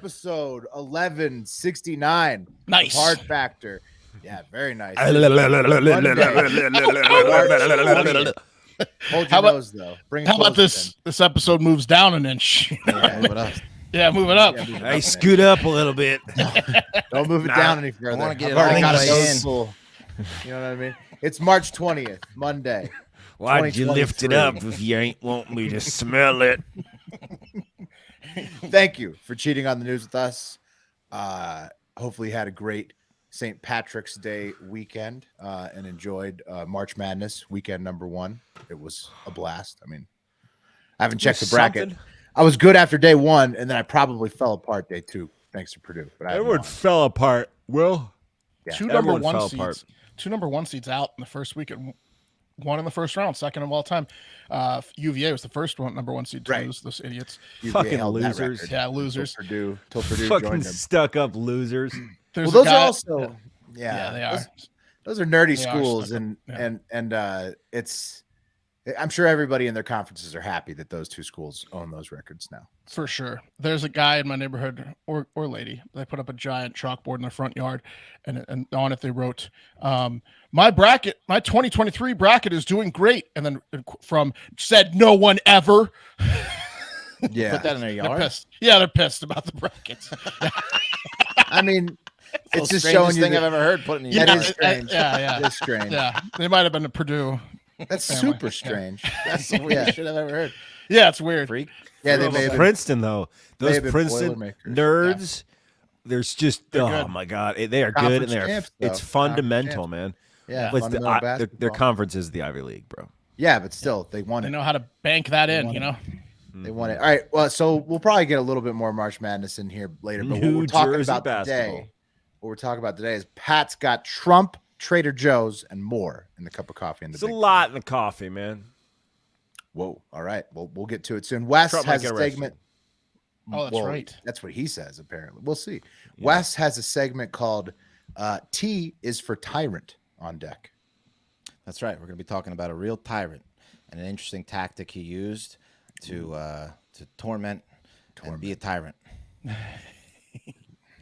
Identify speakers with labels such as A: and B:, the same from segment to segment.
A: episode 1169.
B: Nice.
A: Hard Factor. Yeah, very nice.
B: How about this episode moves down an inch?
A: Yeah, move it up.
B: Yeah, move it up.
C: I scoot up a little bit.
A: Don't move it down any further.
C: I want to get
A: I've already
C: it
A: got
C: all
A: a
C: the way
A: nose
C: in.
A: full. You know what I mean? It's March 20th, Monday.
C: Why'd you lift it up if you ain't want me to smell it?
A: Thank you for cheating on the news with us. Hopefully you had a great St. Patrick's Day weekend and enjoyed March Madness weekend number 1. It was a blast. I mean, I haven't checked the bracket. I was good after day 1, and then I probably fell apart day 2 thanks to Purdue. But
C: everyone fell apart. Will,
A: yeah.
B: Two number one seeds out in the first week and one in the first round, second of all time. UVA was the first number one seed to lose. Those idiots,
C: fucking losers.
B: Yeah, losers.
A: Till Purdue
C: fucking
A: joined them.
C: Stuck up losers.
A: Well, those are also they are. Those are nerdy schools, and it's. I'm sure everybody in their conferences are happy that those two schools own those records now.
B: For sure. There's a guy in my neighborhood or lady. They put up a giant chalkboard in their front yard, and on it they wrote, my 2023 bracket is doing great. And then from said no one ever.
A: Yeah.
D: Put that in their yard?
B: They're pissed about the brackets.
A: I mean, it's just
D: showing
A: you
D: thing I've ever heard. Put in the
A: That
D: yard.
A: is strange.
B: Yeah.
A: It's strange.
B: Yeah. They might have been at Purdue.
A: That's
B: family.
A: super strange.
D: That's the weirdest shit I've ever heard.
B: Yeah, it's weird.
D: Freak.
A: Yeah, they may have been,
C: Princeton though. Those Princeton
A: Boilermakers.
C: nerds. There's just
B: good.
C: my god, they are
A: Conference
C: good and they're
A: champs,
C: it's
A: though.
C: fundamental,
A: Conference
C: man.
A: Yeah,
C: But
A: fundamental
C: their
A: basketball.
C: conference is the Ivy League, bro.
A: Yeah, but still, they won
B: They
A: it.
B: know how to bank that in, you know?
A: They won it. All right. Well, so we'll probably get a little bit more March Madness in here later. But what we're talking about today, is Pat's got Trump, Trader Joe's, and more in the cup of coffee.
C: There's a lot in the coffee, man.
A: Whoa. All right. Well, we'll get to it soon. Wes
C: Trump
A: has
C: might
A: a
C: get
A: segment.
B: Oh, that's right.
A: That's what he says, apparently. We'll see. Yeah. Wes has a segment called T is for Tyrant on deck.
D: That's right. We're going to be talking about a real tyrant and an interesting tactic he used to torment and be a tyrant.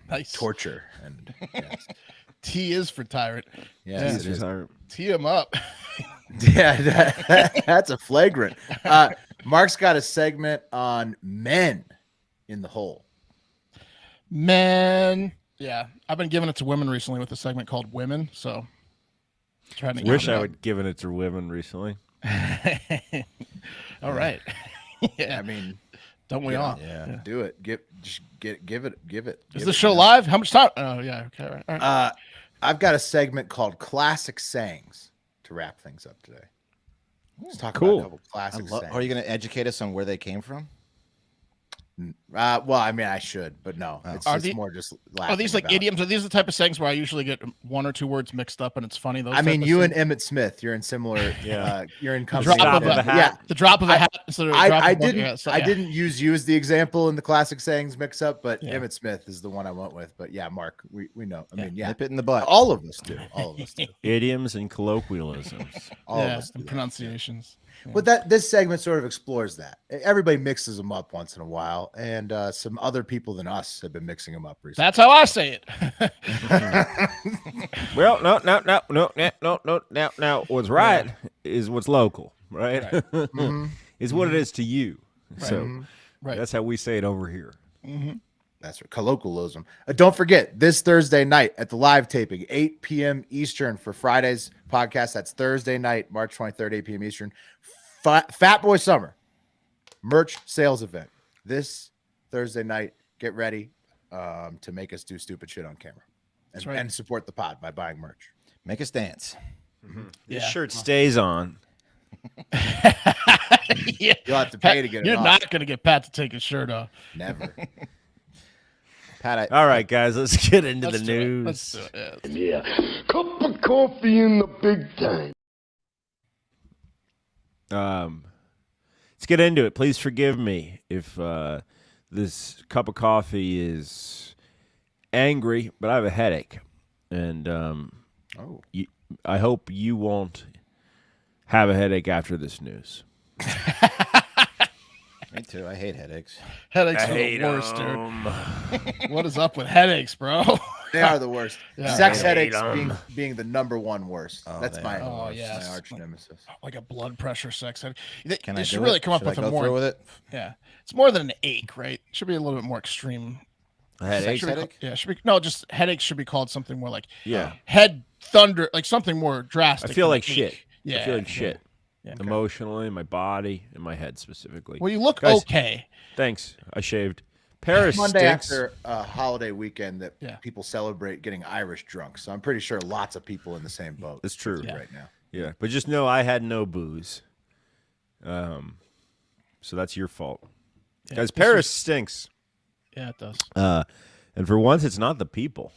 B: Nice.
A: Torture. And yes.
B: T is for tyrant.
A: Yes,
C: it is.
B: Tee him up.
A: Yeah, that's a flagrant. Mark's got a segment on men in the hole.
B: Men. Yeah, I've been giving it to women recently with a segment called Women. So, trying to
C: wish I would given it to women recently.
B: All right.
A: Yeah, I mean,
B: don't we all?
A: Yeah, do it. Give it.
B: Is the show live? How much time? Oh yeah. Okay. All right.
A: I've got a segment called Classic Sayings to wrap things up today. Let's talk about a couple classic sayings.
D: Are you going to educate us on where they came from?
A: Well, I mean, I should, but no. It's more just laughing.
B: Are these like idioms? Are these the type of sayings where I usually get one or two words mixed up and it's funny? Those
A: I mean, you and Emmett Smith, you're in similar. You're in company.
B: The drop of a hat.
A: I didn't use you as the example in the classic sayings mix up, but Emmett Smith is the one I went with. But yeah, Mark, we know. I mean,
D: nip it in the butt.
A: All of us do.
C: Idioms and colloquialisms.
A: All of us do.
B: Pronunciations.
A: Yeah. But this segment sort of explores that. Everybody mixes them up once in a while, and some other people than us have been mixing them up recently.
B: That's how I say it.
C: Well, no. What's right is what's local, right?
A: Mm-hmm.
C: Is what it is to you.
B: Right.
C: So that's how we say it over here.
B: Mm-hmm.
A: That's right. Colloquialism. Don't forget, this Thursday night at the live taping, 8 p.m. Eastern for Friday's podcast. That's Thursday night, March 23rd, 8 p.m. Eastern. Fatboy Summer merch sales event. This Thursday night, get ready to make us do stupid shit on camera. And support the pod by buying merch.
D: Make us dance.
C: Mm-hmm. This shirt stays on.
B: You'll
A: have to pay to get it
B: You're
A: off.
B: not going to get Pat to take his shirt off.
A: Never.
D: Pat,
C: all right, guys, let's get into the news.
B: Let's do it.
E: Yeah. Cup of coffee in the big time.
C: Let's get into it. Please forgive me if this cup of coffee is angry, but I have a headache, and I hope you won't have a headache after this news.
D: Me too. I hate headaches.
B: Headaches
C: I
B: are
C: hate
B: the worst,
C: 'em.
B: dude. What is up with headaches, bro?
A: They are the worst.
B: Yeah.
A: Sex
C: I hate
A: headaches
C: 'em.
A: being the number one worst.
D: Oh,
A: That's
D: they
A: my,
D: are the worst.
B: yes.
A: my arch nemesis.
B: Like a blood pressure sex headache.
D: Can
B: They
D: I
B: should
D: do
B: really
D: it?
B: come up
D: Should
B: with
D: I
B: a
D: go through
B: more.
D: with it?
B: Yeah, it's more than an ache, right? It should be a little bit more extreme.
C: A headache?
B: Should be
D: headache?
B: yeah, should be no. Just headaches should be called something more like
C: Yeah.
B: head thunder, like something more drastic.
C: I feel
B: than
C: like
B: an
C: shit.
B: ache. Yeah,
C: I feel like shit.
B: Yeah.
C: Emotionally, my body, and my head specifically.
B: Well, you look
C: Guys,
B: okay.
C: Thanks. I shaved. Paris
A: Monday
C: stinks.
A: after a holiday weekend that
B: Yeah.
A: people celebrate getting Irish drunk. So I'm pretty sure lots of people in the same boat.
C: That's true.
A: right now.
C: Yeah, but just know I had no booze. So that's your fault.
B: Yeah,
C: Guys,
B: this
C: Paris
B: was-
C: stinks.
B: Yeah, it does.
C: And for once, it's not the people.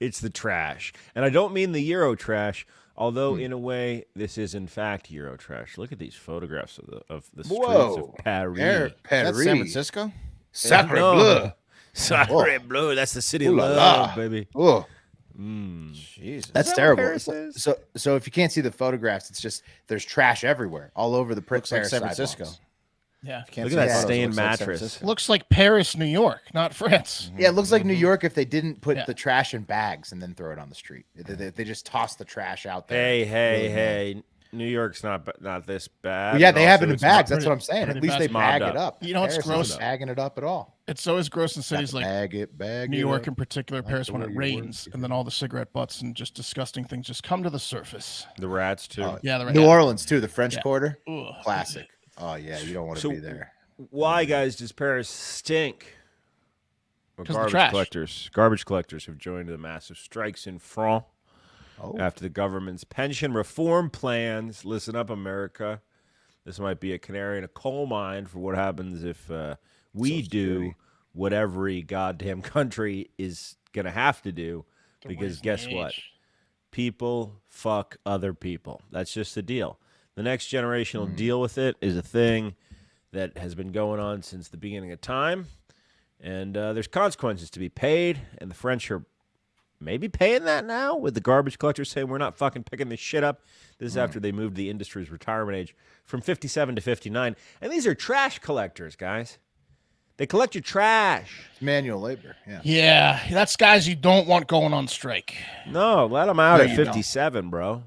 C: It's the trash. And I don't mean the Euro trash, although in a way, this is in fact Euro trash. Look at these photographs of the streets
A: Whoa.
C: of Paris.
A: Air
D: Is that
A: Paris.
D: San Francisco?
A: Sacre
C: No.
A: bleu.
C: Sacre bleu. That's the city of
A: Ooh la
C: love,
A: la.
C: baby.
A: Oh,
D: Jesus.
A: that's
C: that what
A: terrible.
C: Paris is?
A: So if you can't see the photographs, it's just there's trash everywhere, all over the
D: Looks like
A: Paris
D: San Francisco.
A: sidewalks.
B: Yeah,
D: Can't
C: Look
D: see
C: at that
D: the photos,
C: stained
D: looks like San
C: mattress.
D: Francisco.
B: looks like Paris, New York, not France.
A: Yeah, it looks like New York if they didn't put
B: Yeah.
A: the trash in bags and then throw it on the street. They just toss the trash out there.
C: Hey. New York's not this bad.
A: Well, yeah,
C: and
A: they have
C: also
A: it in
C: it's
A: bags.
C: not-
A: That's what I'm saying. At
B: pretty
A: least
B: bad.
A: they
C: It's mobbed
A: bag it
C: up.
A: up.
B: You know what's
A: Paris
B: gross?
A: isn't bagging it up at all.
B: It's always gross in cities like
A: bag
B: New
A: it
B: York
A: up.
B: in particular, Paris
A: the
B: when
A: way
B: it
A: you
B: rains,
A: work.
B: and then all the cigarette butts and just disgusting things just come to the surface.
C: The rats, too.
B: Yeah, the
A: New Orleans too. The French
B: Yeah.
A: Quarter,
B: Ugh.
A: classic. Oh yeah, you don't want to
C: So-
A: be there.
C: Why, guys, does Paris stink? Well,
B: 'Cause of the trash.
C: Garbage collectors have joined the massive strikes in France
A: Oh.
C: after the government's pension reform plans. Listen up, America. This might be a canary in a coal mine for what happens if we do what every goddamn country is going to have to do. Because guess what? People fuck other people. That's just the deal. The next generation will deal with it is a thing that has been going on since the beginning of time. And there's consequences to be paid. And the French are maybe paying that now with the garbage collectors saying we're not fucking picking this shit up. This is after they moved the industry's retirement age from 57 to 59. And these are trash collectors, guys. They collect your trash.
A: It's manual labor. Yeah.
B: Yeah, that's guys you don't want going on strike.
C: No, let them out
A: No,
C: at
A: you don't.
C: 57, bro.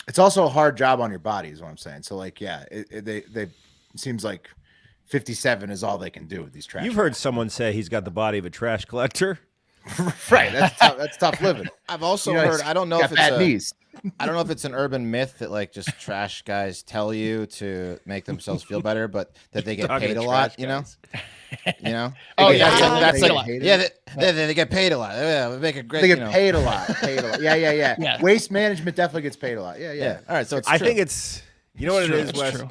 A: It's also a hard job on your body, is what I'm saying. So like, yeah, they it seems like 57 is all they can do with these trash.
C: You've heard someone say he's got the body of a trash collector.
A: right? That's tough living.
D: I've also
A: You know,
D: heard. I don't know
A: got
D: if it's
A: bad knees.
D: I don't know if it's an urban myth that like just trash guys tell you to make themselves feel better, but that they get
C: Talking
D: paid
C: to
D: a lot.
C: trash
D: You know.
C: guys.
D: You know.
B: Oh,
A: They
B: yeah,
A: get
B: yeah,
A: paid-
B: that's
A: they
B: like-
A: get paid-
D: Yeah, they get paid a lot. Yeah, we make a great.
A: They get
D: you know.
A: paid a lot. Paid a lot. Yeah.
B: Yeah.
A: Waste management definitely gets paid a lot. Yeah.
D: Yeah. All right. So it's
C: I
D: true.
C: think it's, you know what it
B: true,
C: is,
B: it's
C: Wes?
B: true.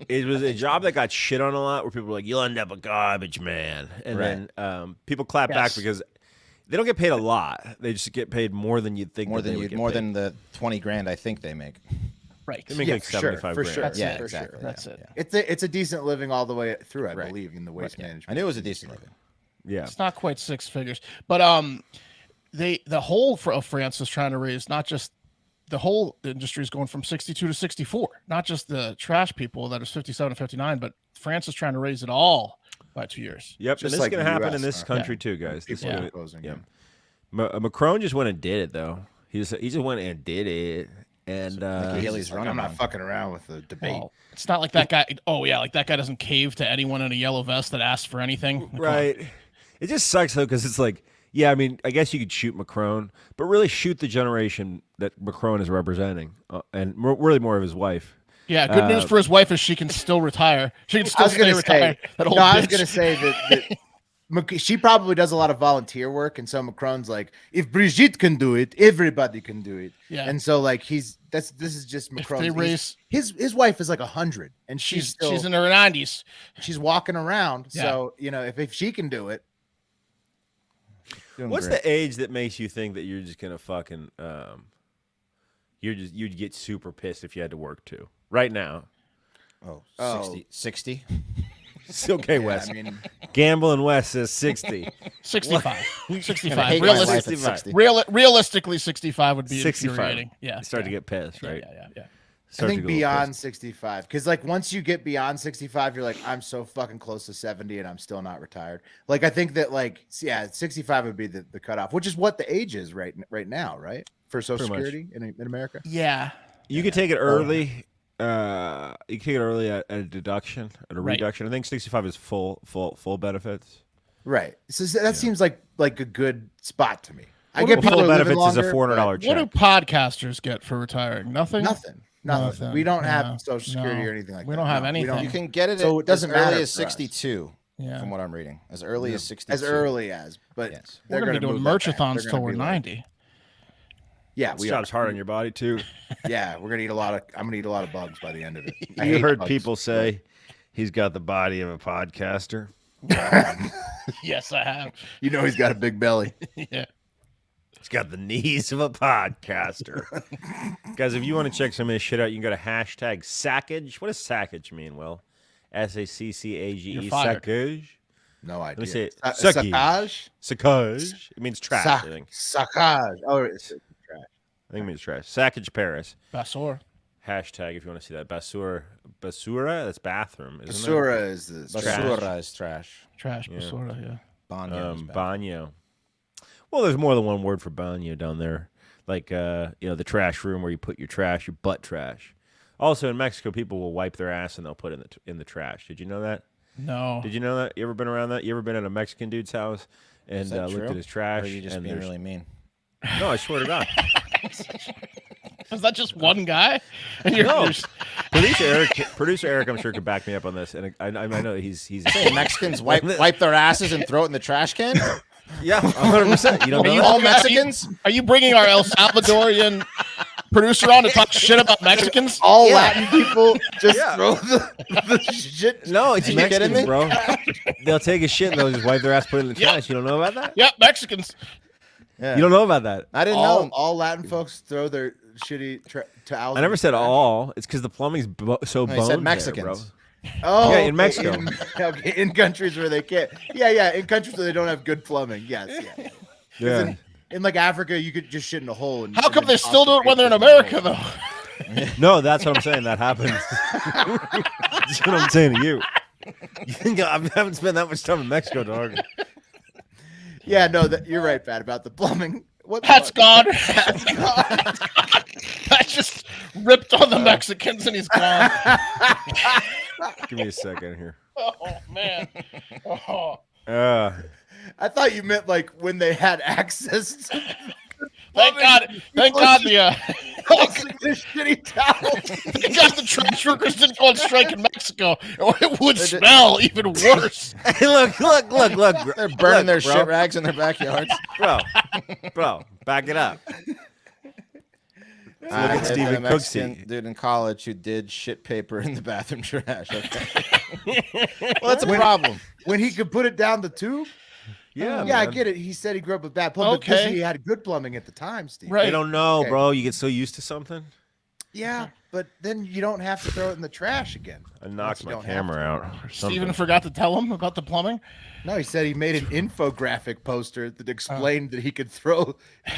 C: It was a job that got shit on a lot where people were like, you'll end up a garbage man. And
D: Right.
C: then people clap back
B: Yes.
C: because they don't get paid a lot. They just get paid more than you'd think.
D: more
C: that they
D: than
C: would
D: you
C: get
D: more
C: paid.
D: than the 20 grand I think they make.
B: Right.
C: They make
A: Yeah,
C: like
A: for sure,
C: 75
A: for
C: grand.
A: sure.
B: That's
D: Yeah,
B: it.
D: exactly.
B: That's
D: yeah,
B: it.
D: yeah.
A: It's a decent living all the way through. I
D: Right.
A: believe in the waste
D: I
A: management.
D: knew it was a decent living.
C: Yeah.
B: It's not quite six figures, but the whole of France is trying to raise not just the whole industry is going from 62 to 64, not just the trash people that is 57 to 59, but France is trying to raise it all by 2 years.
C: Yep.
A: Just
C: And this
A: like
C: is going
A: the
C: to happen
A: US,
C: in this
A: huh?
C: country too, guys. This is
A: People are
C: gonna-
A: opposing.
C: yeah.
A: Yeah.
C: Macron just went and did it, though. He just went and did it. And
D: Nikki Haley's
A: He's like,
D: running
A: I'm not
D: on.
A: fucking around with the debate.
B: Well, it's not like that guy. Oh yeah, like that guy doesn't cave to anyone in a yellow vest that asks for anything. Come on.
C: right. It just sucks, though, because it's like, yeah, I mean, I guess you could shoot Macron, but really shoot the generation that Macron is representing, and really more of his wife.
B: Yeah. Good news for his wife is she can still retire. She can
A: I
B: still
A: was
B: stay
A: gonna
B: retired.
A: say,
B: That old
A: no, I was
B: bitch.
A: gonna say that she probably does a lot of volunteer work, and so Macron's like, if Brigitte can do it, everybody can do it.
B: Yeah.
A: And so like this is just
B: If
A: Macron's.
B: they raise,
A: his wife is like 100, and
B: she's
A: she's
B: in her 90s.
A: she's walking around.
B: Yeah.
A: So you know if she can do it,
D: Doing
C: What's
D: great.
C: the age that makes you think that you're just gonna fucking you'd get super pissed if you had to work too right now?
D: Oh,
A: Oh.
D: 60?
C: It's okay,
A: yeah,
C: Wes.
A: I mean,
C: Gamble and Wes says 60.
B: 65.
D: I
B: 65.
D: hate my life at
C: 65.
D: 60.
B: Realistically, 65 would be
C: 65.
B: infuriating. Yeah.
C: You start to
B: yeah.
C: get pissed,
B: Yeah,
C: right?
B: yeah, yeah, yeah.
A: I think beyond 65, because like once you get beyond 65, you're like, I'm so fucking close to 70 and I'm still not retired. Like I think that like 65 would be the cutoff, which is what the age is right now, right? For Social Security in America.
B: Yeah.
C: You could take it early. You can take it early at a deduction, at a reduction. I think 65 is full benefits.
A: Right. So that seems like a good spot to me. I
C: What
A: get
C: full
A: people
C: benefits
A: longer,
C: is a $400 check.
B: What do podcasters get for retiring? Nothing.
A: Nothing. We don't have Social Security
B: No.
A: or anything like that.
B: We don't have anything.
D: You can get it
A: So it doesn't
D: as early
A: matter
D: as
A: for us.
D: 62, from what I'm reading. As early as 62.
A: As early as, but
D: Yes.
B: We're going to be doing merchathons till we're 90.
A: Yeah,
C: This job's hard on your body too.
A: Yeah, we're gonna eat a lot of. I'm gonna eat a lot of bugs by the end of it.
C: You heard people say he's got the body of a podcaster.
B: Yes, I have.
A: You know he's got a big belly.
B: Yeah.
C: He's got the knees of a podcaster. Guys, if you want to check some of this shit out, you can go to hashtag Saccage. What does Saccage mean, Will? Saccage.
B: You're fired.
C: Saccage?
A: No idea.
C: Let me say it.
A: Saccage.
C: Saccage. It means trash, I think.
A: Saccage. Oh, it's trash.
C: I think it means trash. Saccage, Paris.
B: Basur.
C: Hashtag if you want to see that. Basura. That's bathroom, isn't
A: Basura is the
D: Basura is trash.
B: Trash basura, yeah.
D: Banyo is bad.
C: Banyo. Well, there's more than one word for banyo down there. Like, the trash room where you put your trash, your butt trash. Also, in Mexico, people will wipe their ass and they'll put it in the trash. Did you know that?
B: No.
C: Did you know that? You ever been around that? You ever been at a Mexican dude's house and looked
D: true?
C: at his trash?
D: Or are you just
C: and
D: being really mean?
C: No, I swear to God.
B: Is that just one guy? And you're
C: No. Producer Eric, I'm sure could back me up on this, and I know he's
D: Say Mexicans wipe their asses and throw it in the trash can?
C: yeah, 100%. You don't know
D: All
C: that?
D: Mexicans?
B: Are you bringing our El Salvadorian producer on to talk shit about Mexicans?
A: all Latin people just
C: Yeah.
A: throw the shit.
C: No, it's
D: Are you kidding
C: Mexicans,
D: me?
C: bro. They'll take a shit and they'll just wipe their ass, put it in the trash. You don't know about that?
B: Yep, Mexicans.
D: Yeah.
C: You don't know about that?
D: I didn't
A: All,
D: know.
A: all Latin folks throw their shitty towels.
C: I never
A: in
C: said
A: the trash.
C: all. It's because the plumbing's so
D: No,
C: boned
D: he said
C: there,
D: Mexicans.
C: bro.
A: Oh,
C: Yeah, in Mexico.
A: In countries where they can't. Yeah, in countries where they don't have good plumbing. Yes, yeah.
C: Yeah.
A: In like Africa, you could just shit in a hole. And,
B: How
A: and
B: come
A: then
B: they still
A: toss
B: do it when they're in
A: the
B: America,
A: hole.
B: though?
C: No, that's what I'm saying. That happens. That's what I'm saying to you. You think I haven't spent that much time in Mexico, dog?
A: Yeah, no, you're right, Pat, about the plumbing. What the
B: That's
A: fuck?
B: gone.
A: That's gone.
B: That just ripped on the Mexicans and he's gone.
C: Give me a second here.
B: Oh, man. Oh.
A: I thought you meant like when they had access to
B: Thank God. Thank God the
A: the shitty towels.
B: thank God the trash workers didn't go on strike in Mexico. Or it would smell even worse.
C: Hey, look.
D: They're burning their
C: bro.
D: shit rags in their backyards.
C: Bro, back it up.
D: I
C: at Stephen
D: a Mexican
C: Cooksey.
D: dude in college who did shit paper in the bathroom trash. Okay. Well, that's a problem.
A: When he could put it down the tube.
C: Yeah,
A: Yeah, I
C: man.
A: get it. He said he grew up with bad plumbing because
B: Okay.
A: he had good plumbing at the time, Steve.
B: Right.
C: They don't know,
A: Okay.
C: bro. You get so used to something.
A: Yeah, but then you don't have to throw it in the trash again.
C: I knocked
A: you
C: my
A: don't have
C: camera out. Or
B: Steven
C: something.
B: forgot to tell him about the plumbing.
A: No, he said he made an infographic poster that explained that he could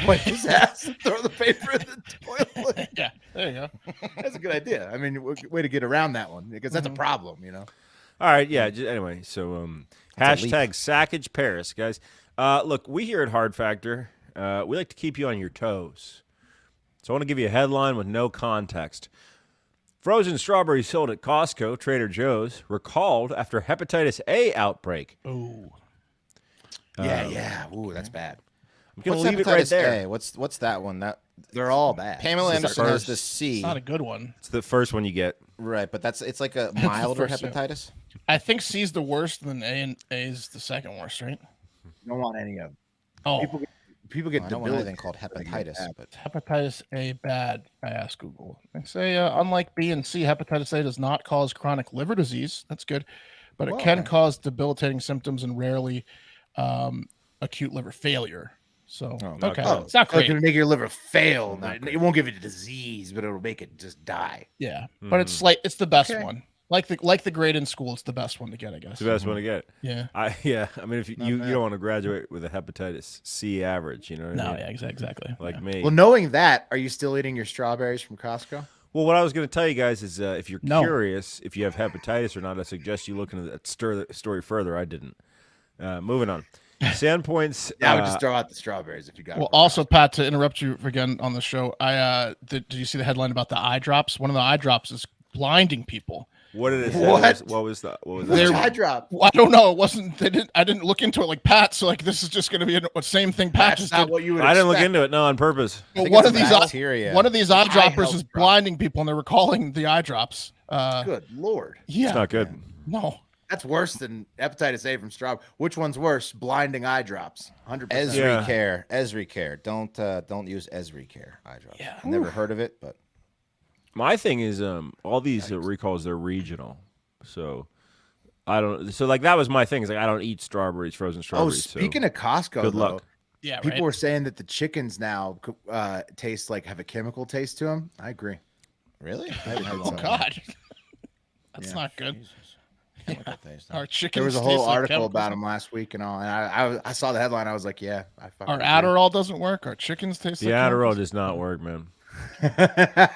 A: wipe his ass and throw the paper in the toilet.
B: Yeah, there you go.
A: That's a good idea. I mean, way to get around that one because that's a problem, you know.
C: All right, yeah. Anyway, so
D: That's a leap.
C: hashtag Saccage Paris, guys. Look, we here at Hard Factor, we like to keep you on your toes. So I want to give you a headline with no context. Frozen strawberries sold at Costco, Trader Joe's, recalled after hepatitis A outbreak.
B: Oh,
A: Yeah. Ooh, that's bad.
C: I'm going to
D: What's
C: leave it right
D: hepatitis
C: there.
D: A? What's that one? That
A: They're all bad.
D: Pamela
C: It's the
D: Anderson has
C: first.
D: the C.
B: it's not a good one.
C: It's the first one you get.
D: Right, but it's like a milder
B: first, yeah.
D: hepatitis.
B: I think C's the worst, and then A is the second worst, right?
A: You don't want any of them.
B: Oh,
A: People get
D: I don't want
A: debilitated.
D: anything called hepatitis, but
B: hepatitis A bad. I asked Google. They say, unlike B and C, hepatitis A does not cause chronic liver disease. That's good, but it can cause debilitating symptoms and rarely acute liver failure. So okay,
C: good.
B: it's not
A: So it
B: great.
A: can make your liver fail. It won't give it a disease, but it'll make it just die.
B: Yeah, but it's like it's the best one. Like the grade in school, it's the best one to get, I guess.
C: It's the best one to get.
B: Yeah.
C: I mean, if you don't want to graduate with a hepatitis C average, you know what I
B: No,
C: mean?
B: yeah, exactly.
C: Like
B: Yeah.
C: me.
A: Well, knowing that, are you still eating your strawberries from Costco?
C: Well, what I was going to tell you guys is if you're
B: No.
C: curious if you have hepatitis or not, I suggest you look into that story further. I didn't. Moving on. Sandpoints.
A: Yeah, I would just throw out the strawberries if you got.
B: Well, also, Pat, to interrupt you again on the show, did you see the headline about the eye drops? One of the eye drops is blinding people.
C: What did it say?
A: What?
C: What was that? What was
A: Which
C: that?
A: eye drop?
B: Well, I don't know. It wasn't. They didn't. I didn't look into it like Pat. So like, this is just going to be the same thing Pat
A: That's
B: just
A: not
B: did.
A: what you would.
C: I didn't look
A: expect.
C: into it. No, on purpose.
D: I think
B: One
D: it's
B: of these
D: bacteria.
B: one of these eye droppers
A: health
B: is
A: drop.
B: blinding people, and they're recalling the eye drops.
A: Good lord,
B: Yeah.
C: It's not good.
B: No.
A: that's worse than hepatitis A from straw. Which one's worse? Blinding eye drops. 100%.
C: Yeah.
D: Esri Care. Don't use Esri Care eye drops.
B: Yeah.
D: I've never heard of it, but
C: My thing is, all these recalls, they're regional. So I don't. So like that was my thing. Is like I don't eat strawberries, frozen
A: Oh,
C: strawberries.
A: speaking of Costco,
C: good
A: though,
C: luck.
B: Yeah.
A: people
B: right?
A: were saying that the chickens now taste like have a chemical taste to them. I agree.
D: really,
B: Oh God. That's
A: Yeah.
B: not good.
D: Chemical taste, huh?
B: Our chickens.
A: There was a
B: taste
A: whole
B: like
A: article
B: chemicals.
A: about them last week and all, and I saw the headline. I was like, yeah, I fucking
B: Our
A: agree.
B: Adderall doesn't work. Our chickens taste
C: The
B: like
C: Adderall
B: chemicals.
C: does not work, man.
B: Our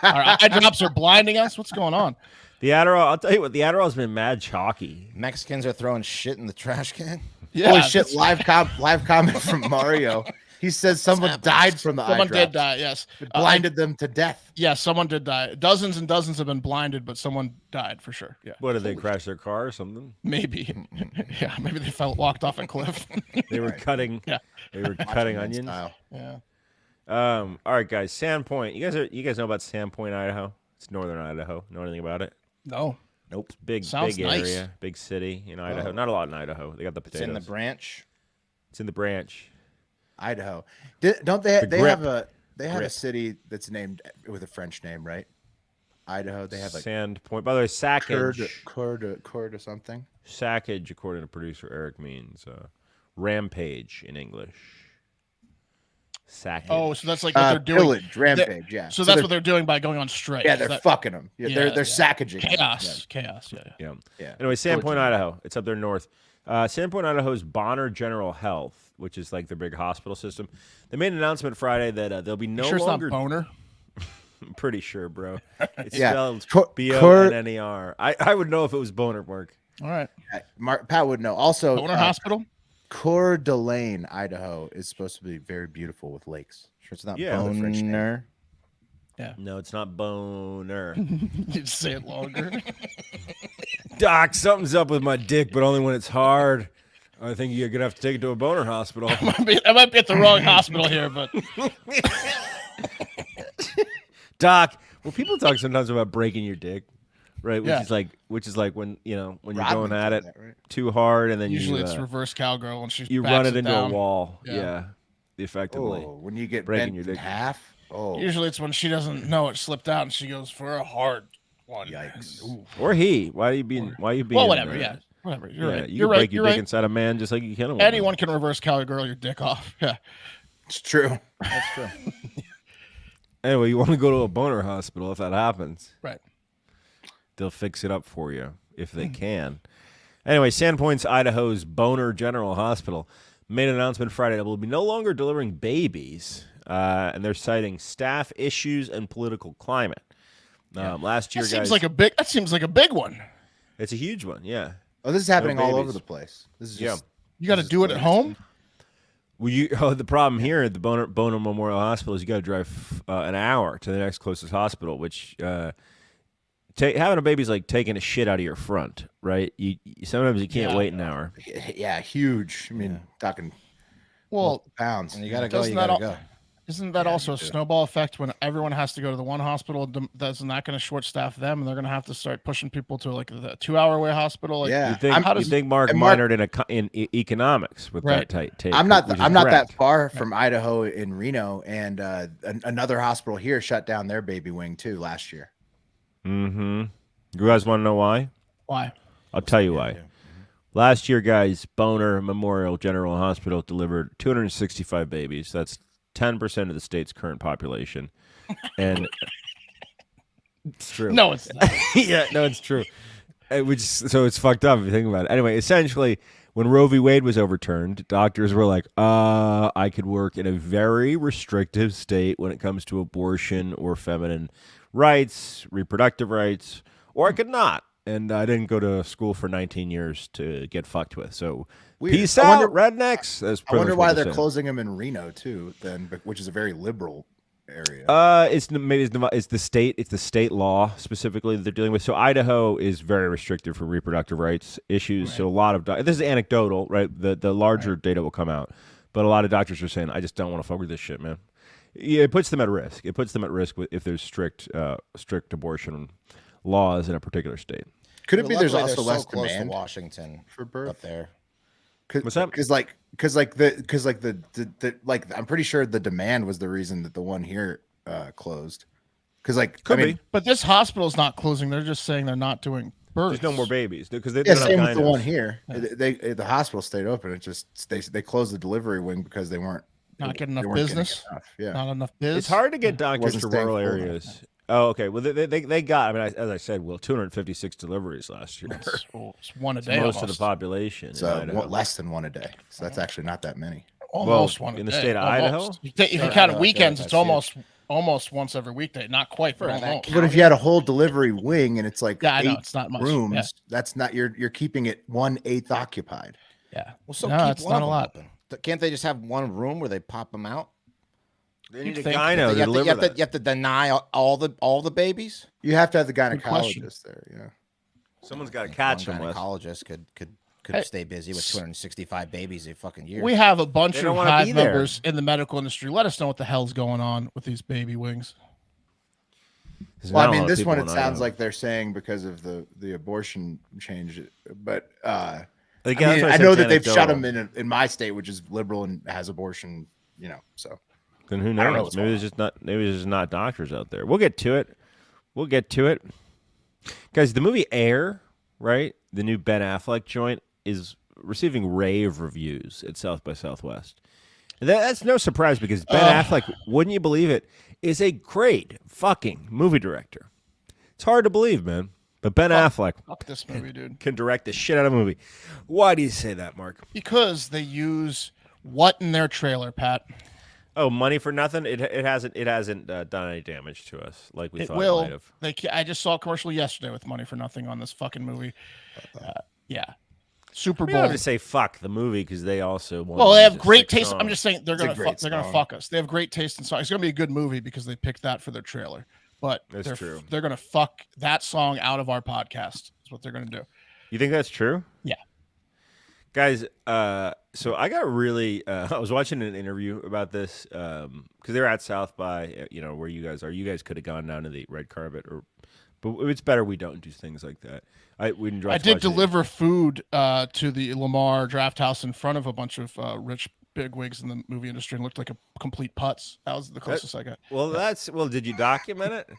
B: eye drops are blinding us. What's going on?
C: The Adderall. I'll tell you what. The Adderall's been mad chalky.
D: Mexicans are throwing shit in the trash can.
B: Yeah.
A: Holy shit! Live comment from Mario. He says someone died from the
B: Someone
A: eye drops.
B: did die. Yes.
A: It blinded them to death.
B: Yeah. Someone did die. Dozens and dozens have been blinded, but someone died for sure. Yeah.
C: What did they crash their car or something?
B: Maybe. Yeah. Maybe they walked off a cliff.
C: They were cutting.
B: Yeah.
C: They were cutting onions.
A: Style.
B: Yeah.
C: All right, guys. Sandpoint. You guys know about Sandpoint, Idaho? It's northern Idaho. Know anything about it?
B: No.
C: Nope. Big
B: Sounds
C: big
B: nice.
C: area, big city in Idaho. Not a lot in Idaho. They got the
D: It's
C: potatoes.
D: in the branch.
C: It's in the branch.
A: Idaho. Don't they?
C: The
A: They
C: grip.
A: have a
C: Grip.
A: city that's named with a French name, right? Idaho. They have like
C: Sandpoint. By the way, Saccage.
A: Cord or something.
C: Saccage, according to producer Eric, means rampage in English. Saccage.
B: Oh, so that's like what they're doing.
A: Pillage, rampage. Yeah.
B: So that's
A: they're-
B: what they're doing by going on strike.
A: Yeah,
B: Is
A: they're
B: that-
A: fucking them. Yeah,
B: Yeah,
A: they're
B: yeah.
A: saccaging. them.
B: chaos. Chaos. Yeah.
C: Yeah.
A: Yeah.
C: Anyway, Sandpoint,
A: Pillaging.
C: Idaho. It's up there north. Sandpoint, Idaho's Bonner General Health, which is like their big hospital system. They made an announcement Friday that there'll be no
B: Sure, it's
C: longer.
B: not boner.
C: I'm pretty sure, bro. It's
A: Yeah.
C: spelled
A: Cor-
C: B-O-N-N-E-R. I would know if it was boner work.
B: All right.
A: Pat would know. Also,
B: Boner hospital.
A: Coeur d'Alene, Idaho, is supposed to be very beautiful with lakes.
D: Sure, it's not
C: Yeah, the
A: French name.
D: boner.
C: No, it's not boner.
B: You just say it longer.
C: Doc, something's up with my dick, but only when it's hard. I think you're gonna have to take it to a boner hospital.
B: I might be at the wrong hospital here, but
C: Doc, well, people talk sometimes about breaking your dick, right? Which
B: Yeah.
C: is like when when you're
A: Rodman
C: going at it
A: said that, right?
C: too hard, and then
B: usually
C: you
B: it's reverse cowgirl and she
C: you
B: backs
C: run it into
B: down.
C: a wall.
B: Yeah.
C: Yeah, effectively.
A: Oh, when you get
C: Breaking
A: bent
C: your
A: in
C: dick.
A: half. Oh,
B: Usually it's when she doesn't know it slipped out and she goes for a hard one.
A: yikes.
C: Or he? Why are you being?
B: Well, whatever. Yeah, whatever. You're right.
C: You
B: You're
C: can
B: right.
C: break your
B: You're
C: dick
B: right.
C: inside a man just like you can a woman.
B: Anyone can reverse cowgirl your dick off. Yeah.
A: It's true.
D: That's true.
C: Anyway, you want to go to a boner hospital if that happens.
B: Right.
C: They'll fix it up for you if they can. Anyway, Sandpoint's Idaho's Boner General Hospital made an announcement Friday that will be no longer delivering babies, and they're citing staff issues and political climate. Last year,
B: That seems
C: guys,
B: like a big. That seems like a big one.
C: it's a huge one. Yeah.
A: Oh, this is happening all over
C: babies.
A: the place. This is
C: Yeah.
A: just
B: You got to
A: This is
B: do it at
A: crazy.
B: home.
C: Well, the problem here at the Boner Memorial Hospital is you got to drive an hour to the next closest hospital, which having a baby is like taking a shit out of your front, right? You sometimes you can't
B: Yeah.
C: wait an hour.
A: yeah, huge. I mean, talking
B: Well,
A: pounds.
D: And you gotta go.
B: Doesn't
D: You
B: that
D: gotta
B: al-
D: go.
B: isn't that also a snowball effect when everyone has to go to the one hospital? Doesn't that going to short staff them, and they're going to have to start pushing people to like the 2 hour away hospital? Like,
A: Yeah.
C: You think Mark
A: and Mark-
C: minored in economics with
B: Right.
C: that tape?
A: I'm not.
C: which is
A: I'm not that
C: correct.
A: far from Idaho in Reno, and another hospital here shut down their baby wing too last year.
C: Mm-hmm. You guys want to know why?
B: Why?
C: I'll tell you why. Last year, guys, Boner Memorial General Hospital delivered 265 babies. That's 10% of the state's current population. And it's true.
B: No, it's not.
C: Yeah, no, it's true. So it's fucked up if you think about it. Anyway, essentially, when Roe v. Wade was overturned, doctors were like, I could work in a very restrictive state when it comes to abortion or feminine rights, reproductive rights, or I could not. And I didn't go to school for 19 years to get fucked with. So
A: Weird.
C: peace
A: I
C: out,
A: wonder-
C: rednecks. That's
A: I
C: pretty
A: wonder
C: much
A: why
C: what
A: they're
C: saying.
A: closing them in Reno too, then, which is a very liberal area.
C: It's the state law specifically that they're dealing with. So Idaho is very restrictive for reproductive rights issues. So a lot of this is anecdotal, right? The larger data will come out, but a lot of doctors are saying, I just don't want to fuck with this shit, man. Yeah, it puts them at risk. It puts them at risk if there's strict abortion laws in a particular state.
A: Could it be there's
D: luckily
A: also
D: they're
A: less
D: so close
A: demand
D: to Washington
A: for birth
D: up there?
C: What's that?
A: Because I'm pretty sure the demand was the reason that the one here closed. Because
C: Could be.
B: But this hospital's not closing. They're just saying they're not doing births.
C: There's no more babies because they
A: yeah,
C: don't
A: same
C: have
A: with the
C: gynos.
A: one here. The hospital stayed open. It just they closed the delivery wing because they weren't
B: Not getting
A: they
B: enough
A: weren't getting
B: business.
A: enough. Yeah,
B: Not enough biz.
C: It's hard to get doctors
A: Wasn't
C: to
A: staying
C: rural
A: full enough.
C: areas. Oh, okay. Well, they got. I mean, as I said, 256 deliveries last year.
B: It's one a
C: It's
B: day.
C: most of
B: almost.
C: the population. in
A: so
C: Idaho.
A: less than one a day. So that's actually not that many.
B: Almost
C: Well,
B: one a
C: in the
B: day.
C: state of
B: Almost.
C: Idaho?
B: If you
D: Sure,
B: count
D: Idaho, I
B: weekends,
D: feel
B: it's
D: like that's
B: almost once every weekday. Not quite, but
D: For that
B: almost.
A: But if you had a whole delivery wing and it's like
B: Yeah, I know,
A: 8
B: it's not much.
A: rooms,
B: Yeah.
A: that's not you're keeping it 1/8 occupied.
B: Yeah.
D: Well, so
B: No,
D: keep
B: it's
D: one
B: not
D: of
B: a
D: them
B: lot.
D: open. Can't they just have one room where they pop them out?
C: They need a
B: think-
C: gyno to
D: you,
C: deliver
D: have to,
C: that.
D: you have to deny all the babies.
A: You have to have the
B: question.
A: gynecologist there. Yeah.
C: Someone's got to
D: One
C: catch them. Wes.
D: gynecologist could
B: Hey,
D: stay busy with 265 babies a fucking year.
B: We have a bunch
C: They
B: of
C: don't wanna be
B: Hive
C: there.
B: members in the medical industry. Let us know what the hell's going on with these baby wings.
C: There's
A: Well,
C: not
A: I
C: a
A: mean,
C: lot of
A: this
C: people
A: one
C: in
A: it sounds
C: Idaho.
A: like they're saying because of the abortion change, but
C: Again,
A: I
C: that's
A: mean,
C: why
A: I
C: said
A: know
C: it's
A: that they've shut
C: anecdotal.
A: them in my state, which is liberal and has abortion. So
C: Then who
A: I don't know
C: knows?
A: what's
C: Maybe
A: going
C: there's just not. Maybe there's just not doctors out there. We'll get to it. Guys, the movie Air, right? The new Ben Affleck joint is receiving rave reviews at South by Southwest. And that's no surprise because Ben Affleck, wouldn't you believe it, is a great fucking movie director. It's hard to believe, man. But Ben Affleck
B: Fuck this movie, dude.
C: can direct the shit out of a movie. Why do you say that, Mark?
B: Because they use what in their trailer, Pat?
C: Oh, money for nothing? It hasn't done any damage to us like we
B: It
C: thought it
B: will.
C: might have.
B: I just saw a commercial yesterday with money for nothing on this fucking movie. Yeah. Super
C: We don't have
B: Bowl.
C: to say fuck the movie because they also want
B: Well,
C: to
B: they
C: use
B: have
C: a
B: great
C: sick
B: taste.
C: song.
B: I'm just saying they're
A: It's a
B: gonna
A: great
B: they're gonna
A: song.
B: fuck us. They have great taste in songs. It's gonna be a good movie because they picked that for their trailer. But
C: That's true.
B: They're gonna fuck that song out of our podcast. Is what they're gonna do.
C: You think that's true?
B: Yeah.
C: Guys, so I got really I was watching an interview about this because they're at South by, where you guys are. You guys could have gone down to the red carpet, but it's better we don't do things like that. We didn't
B: I did deliver food to the Lamar Draft House in front of a bunch of rich bigwigs in the movie industry and looked like a complete putz. That was the closest I got.
C: Well, did you document it?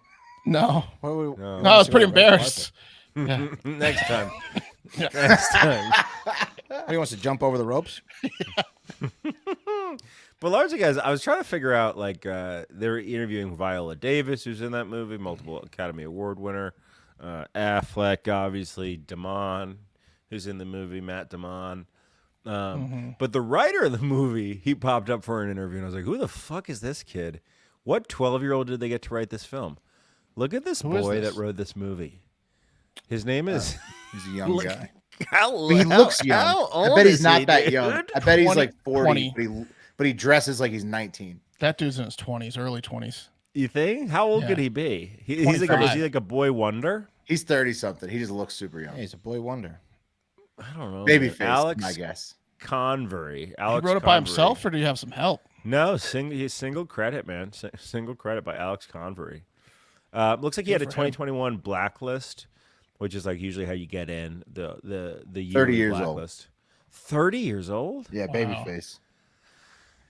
B: No.
C: No.
B: No, I was pretty embarrassed. Yeah.
C: Next time.
B: Yeah.
C: Next time.
D: He wants to jump over the ropes.
C: But largely, guys, I was trying to figure out, they were interviewing Viola Davis, who's in that movie, multiple Academy Award winner. Affleck, obviously. Damon, who's in the movie, Matt Damon. But the writer of the movie, he popped up for an interview, and I was like, who the fuck is this kid? What 12-year-old did they get to write this film? Look at this
B: Who is
C: boy
B: this?
C: that wrote this movie. His name is...
A: he's a young guy.
C: How,
A: But he looks young.
C: how
A: I
C: old
A: bet
C: is
A: he's not
C: he,
A: that
C: dude?
A: young. I bet he's
B: 20,
A: like 40,
B: 20.
A: but he dresses like he's 19.
B: That dude's in his 20s, early 20s.
C: You think? How old
B: Yeah.
C: could he be? He's like, is
B: 25.
C: he like a boy wonder?
A: He's 30 something. He just looks super young.
D: Hey, he's a boy wonder.
C: I don't know.
A: Baby
C: man.
A: face,
C: Alex
A: my guess.
C: Convery.
B: He
C: Alex
B: wrote it by
C: Convery.
B: himself, or do you have some help?
C: No, he's single credit, man. Single credit by Alex Convery. Looks like he had a
B: Good for him.
C: 2021 blacklist, which is like usually how you get in the yearly
A: 30 years old.
C: blacklist. 30 years old?
A: Yeah,
B: Wow.
A: baby face.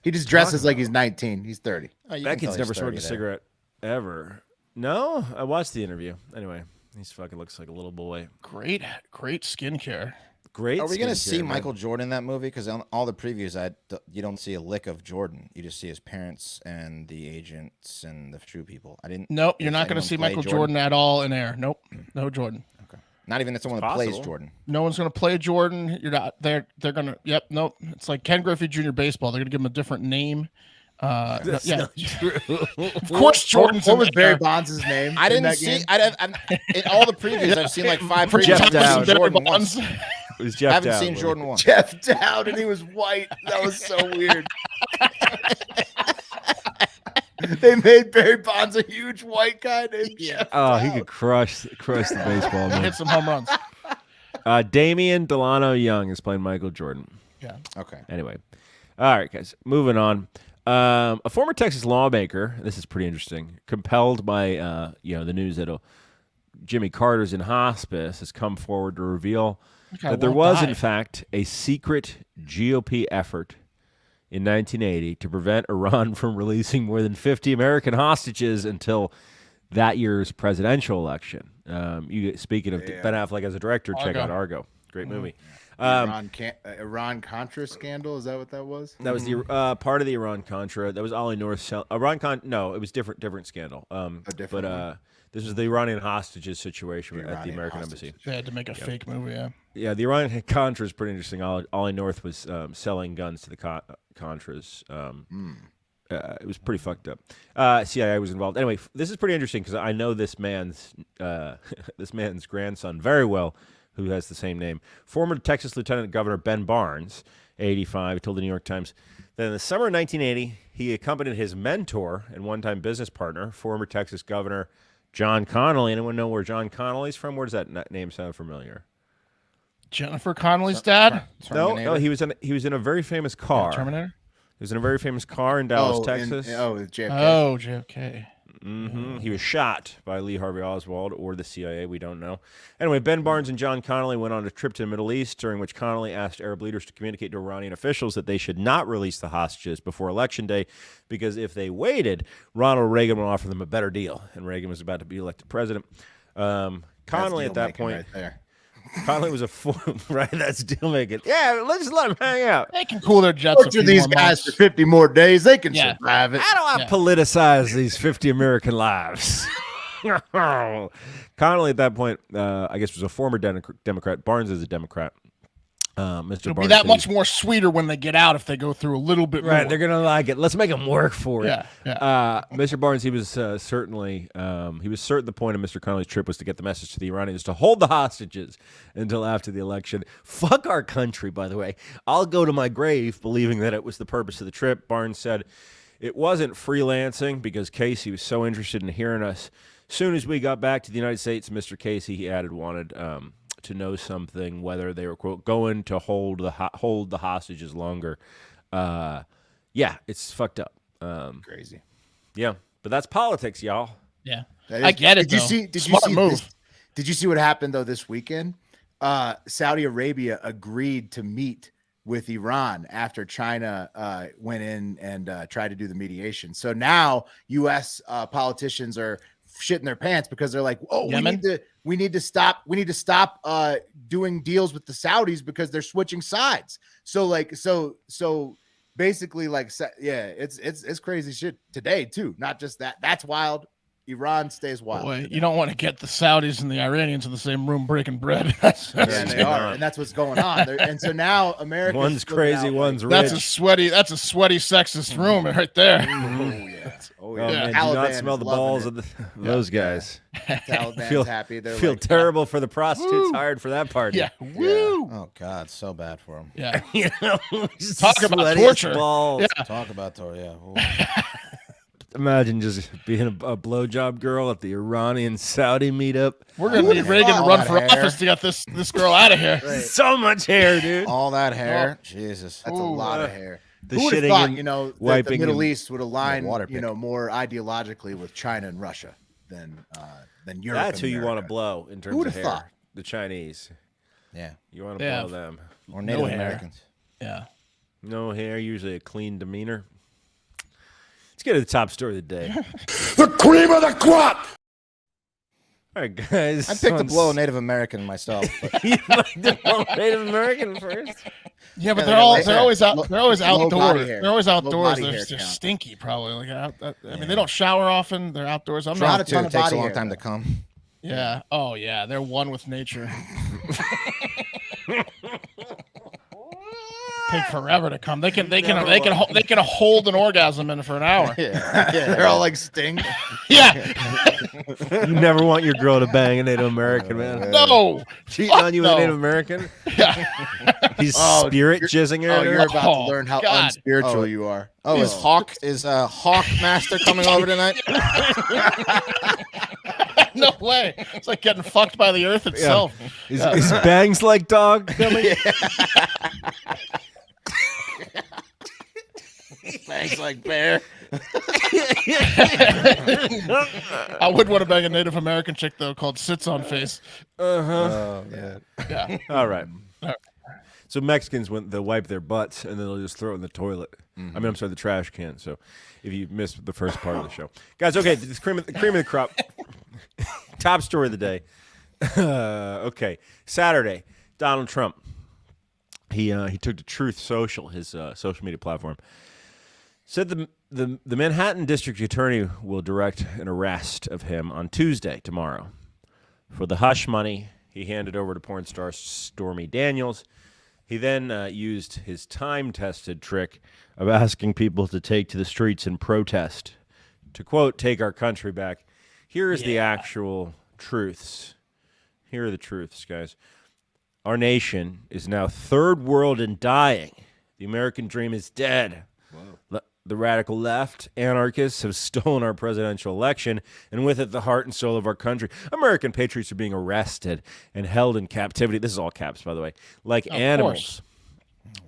A: He just dresses like he's 19. He's 30.
D: Oh, you
C: That
D: can
C: kid's
D: tell
C: never
D: he's
C: smoked a
D: 30 there.
C: cigarette ever. No, I watched the interview. Anyway, he's fucking looks like a little boy.
B: Great skincare.
C: Great.
D: Are we going to
C: skincare,
D: see
C: man.
D: Michael Jordan in that movie? Because on all the previews, you don't see a lick of Jordan. You just see his parents and the agents and the true people. I didn't.
B: Nope, you're
D: Does
B: not going to
D: anyone
B: see
D: play
B: Michael Jordan at all in Air. Nope, no Jordan.
D: Not even someone
C: It's
D: that plays
C: possible.
D: Jordan.
B: No one's going to play Jordan. You're not. They're going to. Yep. Nope. It's like Ken Griffey Jr. baseball. They're going to give him a different name.
C: That's
B: yeah.
C: not true.
B: Of course, Jordan's
A: What
B: in
A: was
B: there.
A: Barry Bonds' name?
D: I
A: in
D: didn't
A: that
D: see.
A: game?
D: In all the previews, I've seen like 5 previews.
C: Jeff
D: I haven't
C: Dowd.
D: seen Jordan
B: Bonds.
D: once.
C: It was
D: I
C: Jeff
D: haven't
C: Dowd,
D: seen
C: Willie.
D: Jordan once.
A: Jeff Dowd, and he was white. That was so weird. They made Barry Bonds a huge white guy named Jeff.
C: Oh, he could crush the baseball, man.
B: Hit some home runs.
C: Damian Delano Young is playing Michael Jordan.
B: Yeah.
D: Okay.
C: Anyway, all right, guys, moving on. A former Texas lawmaker, this is pretty interesting, compelled by the news that Jimmy Carter's in hospice, has come forward to reveal that there was, in fact, a secret GOP effort in 1980 to prevent Iran from releasing more than 50 American hostages until that year's presidential election. Speaking of Ben Affleck as a director, check out Argo. Great movie.
A: Iran-Contra scandal, is that what that was?
C: That was the part of the Iran-Contra. That was Ollie North. No, it was different scandal.
A: different
C: but this was the Iranian hostages situation at the American Embassy.
B: They had to make a fake movie. Yeah.
C: Yeah, the Iran-Contra is pretty interesting. Ollie North was selling guns to the Contras. It was pretty fucked up. CIA was involved. Anyway, this is pretty interesting because I know this man's grandson very well, who has the same name. Former Texas Lieutenant Governor Ben Barnes, 85, told the New York Times that in the summer of 1980, he accompanied his mentor and one-time business partner, former Texas Governor John Connally. Anyone know where John Connally's from? Where does that name sound familiar?
B: Jennifer Connelly's dad.
C: No, he was in a very famous car.
B: Terminator.
C: He was in a very famous car in Dallas, Texas.
A: JFK.
B: Oh, JFK.
C: Mm-hmm. He was shot by Lee Harvey Oswald or the CIA. We don't know. Anyway, Ben Barnes and John Connally went on a trip to the Middle East, during which Connally asked Arab leaders to communicate to Iranian officials that they should not release the hostages before Election Day, because if they waited, Ronald Reagan would offer them a better deal, and Reagan was about to be elected president. Connally at that point,
A: right there.
C: Connally was right. That's deal making. Yeah, let's just let him hang out.
B: They can cool their jets.
A: Torture these guys for 50 more days. They can survive it.
C: How do I politicize these 50 American lives? Connally at that point, I guess, was a former Democrat. Barnes is a Democrat. Mr.
B: It'll
C: Barnes
B: be that
C: said
B: much more sweeter when they get out if they go through a little bit more.
C: Right, they're gonna like it. Let's make them work for it.
B: Yeah.
C: Mr. Barnes, he was certainly the point of Mr. Connolly's trip was to get the message to the Iranians to hold the hostages until after the election. Fuck our country, by the way. I'll go to my grave believing that it was the purpose of the trip. Barnes said it wasn't freelancing because Casey was so interested in hearing us. Soon as we got back to the United States, Mr. Casey, he added, wanted to know something, whether they were, quote, going to hold the hostages longer. Yeah, it's fucked up.
A: Crazy.
C: Yeah, but that's politics, y'all.
B: Yeah, I get it.
A: Did you see what happened though this weekend? Saudi Arabia agreed to meet with Iran after China went in and tried to do the mediation. So now U.S. Politicians are shitting their pants because they're like, oh, we need to stop doing deals with the Saudis because they're switching sides. So basically, it's crazy shit today too. Not just that. That's wild. Iran stays wild.
B: Boy, you don't want to get the Saudis and the Iranians in the same room breaking bread.
A: Yeah, they are, and that's what's going on. And so now America,
C: one's crazy, one's rich.
B: That's a sweaty sexist room right there.
A: Oh
C: yeah.
A: yeah.
C: Man, do not smell the balls of those guys.
A: Taliban's happy. They're
C: feel terrible for the prostitutes hired for that party.
B: Yeah. Woo.
D: Oh God, so bad for them.
B: Yeah.
C: Talk
B: about torture.
C: Balls.
B: Yeah.
D: Talk about torture. Yeah.
C: Imagine just being a blowjob girl at the Iranian Saudi meetup.
B: We're gonna need Reagan to run for office to get this girl out of here.
A: Right.
C: So much hair, dude.
D: All that hair. Jesus.
A: That's a lot of hair.
C: The
A: Who would have
C: shitting
A: thought,
C: and
A: that the Middle East would align,
D: water pick.
A: more ideologically with China and Russia than Europe.
C: That's who
A: and
C: you want to
A: America.
C: blow in terms
A: Who would
C: of
A: have
C: hair.
A: thought?
C: The Chinese.
D: Yeah.
C: You want to
B: Yeah.
C: blow them.
D: Or Native
B: No hair.
D: Americans.
B: Yeah.
C: No hair, usually a clean demeanor. Let's get to the top story of the day.
E: The cream of the crop!
C: All right, guys.
D: I picked to blow a Native American myself. But
C: You like to blow Native American first?
B: Yeah, but
A: Yeah,
B: they're always out. They're always
A: low body
B: outdoors.
A: hair.
B: They're always
A: Low
B: outdoors.
A: body
B: They're
A: hair
B: just
A: count.
B: stinky, probably. Like, I mean, they don't shower often. They're outdoors. I'm
A: Not
B: not.
A: a ton
D: it
A: of
D: takes a
A: body
D: long
A: hair,
D: time to
A: though.
D: come.
B: Yeah. Oh yeah, they're one with nature. Take forever to come. They can hold an orgasm in for an hour.
A: They're all like Sting.
B: Yeah.
C: You never want your girl to bang a Native American, man.
B: No.
C: Cheating on you with
B: no.
C: a Native American?
B: Yeah.
C: He's spirit jizzing her.
A: Oh,
C: in her?
A: you're about to
B: Oh,
A: learn how
B: God.
A: unspiritual you are.
D: Oh, is Hawk Master coming over tonight?
B: No way. It's like getting fucked by the earth itself.
C: Is bangs like dog coming?
D: Thanks, like bear.
B: I would want to bang a Native American chick though, called Sits on Face.
C: Uh-huh.
B: Yeah.
C: All right. So Mexicans, when they wipe their butts and then they'll just throw it in the toilet. I mean, I'm sorry, the trash can. So if you missed the first part of the show, guys, okay, this cream of the crop. Top story of the day. Okay, Saturday, Donald Trump. He took to Truth Social, his social media platform. Said the Manhattan District Attorney will direct an arrest of him on Tuesday, tomorrow, for the hush money he handed over to porn star Stormy Daniels. He then used his time-tested trick of asking people to take to the streets and protest, to, quote, take our country back. Here is the actual truths. Here are the truths, guys. Our nation is now third world and dying. The American dream is dead. The radical left, anarchists, have stolen our presidential election, and with it, the heart and soul of our country. American patriots are being arrested and held in captivity. This is all caps, by the way, like animals.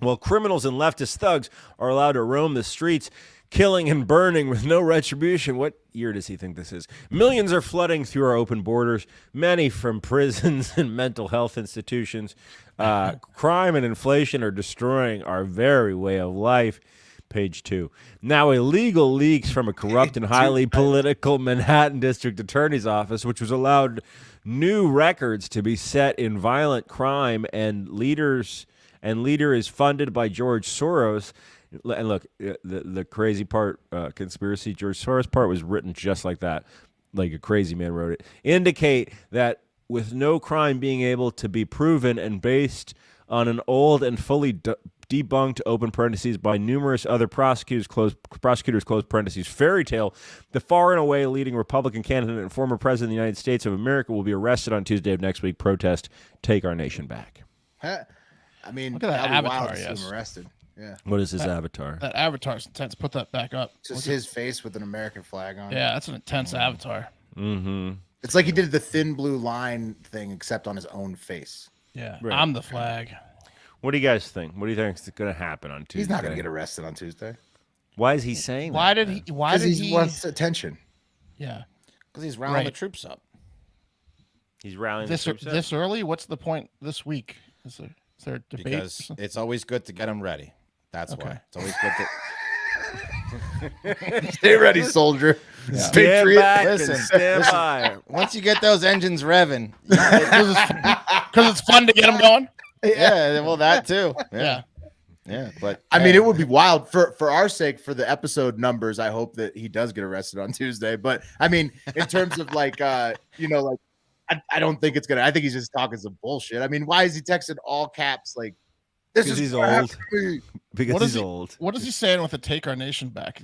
C: While criminals and leftist thugs are allowed to roam the streets, killing and burning with no retribution. What year does he think this is? Millions are flooding through our open borders, many from prisons and mental health institutions. Crime and inflation are destroying our very way of life. Page 2. Now, illegal leaks from a corrupt and highly political Manhattan District Attorney's Office, which was allowed new records to be set in violent crime, and leader is funded by George Soros. And look, the crazy part, conspiracy, George Soros part was written just like that, like a crazy man wrote it. Indicate that with no crime being able to be proven and based on an old and fully debunked, open parentheses, by numerous other prosecutors, close parentheses, fairy tale, the far and away leading Republican candidate and former president of the United States of America will be arrested on Tuesday of next week. Protest, take our nation back.
A: I mean,
B: Look at that
A: that'd be
B: avatar,
A: wild to see
B: yes.
A: him arrested. Yeah.
C: What is his avatar?
B: That avatar's intense. Put that back up.
A: Just his face with an American flag on it.
B: Yeah, that's an intense avatar.
C: Mm-hmm.
A: It's like he did the thin blue line thing, except on his own face.
B: Yeah,
C: Right.
B: I'm the flag.
C: What do you guys think? What do you think is going to happen on Tuesday?
A: He's not going to get arrested on Tuesday.
C: Why is he saying
B: Why
C: that?
B: did he? Why
A: Because
B: did
A: he
B: he?
A: wants attention.
B: Yeah,
D: Because he's rounding the
B: Right.
D: troops up.
C: He's rallying
B: this
C: the troops up?
B: this early. What's the point this week? Is there a debate?
D: Because it's always good to get them ready. That's
B: Okay.
D: why. It's always good to.
A: Stay ready, soldier.
C: Stand
A: Patriot.
C: back
D: Listen,
C: and stand by.
D: Once you get those engines revving,
B: Because it's fun to get them going.
D: yeah, well, that too.
B: Yeah.
D: Yeah, but
A: I mean, it would be wild for our sake, for the episode numbers. I hope that he does get arrested on Tuesday. But I mean, in terms of like, I don't think it's gonna. I think he's just talking some bullshit. I mean, why is he texting all caps like? This
C: Because
A: is
C: he's
A: what
C: old.
A: happened to me?
C: Because
B: What is
C: he's
B: he-
C: old.
B: What is he saying with the "Take Our Nation Back"?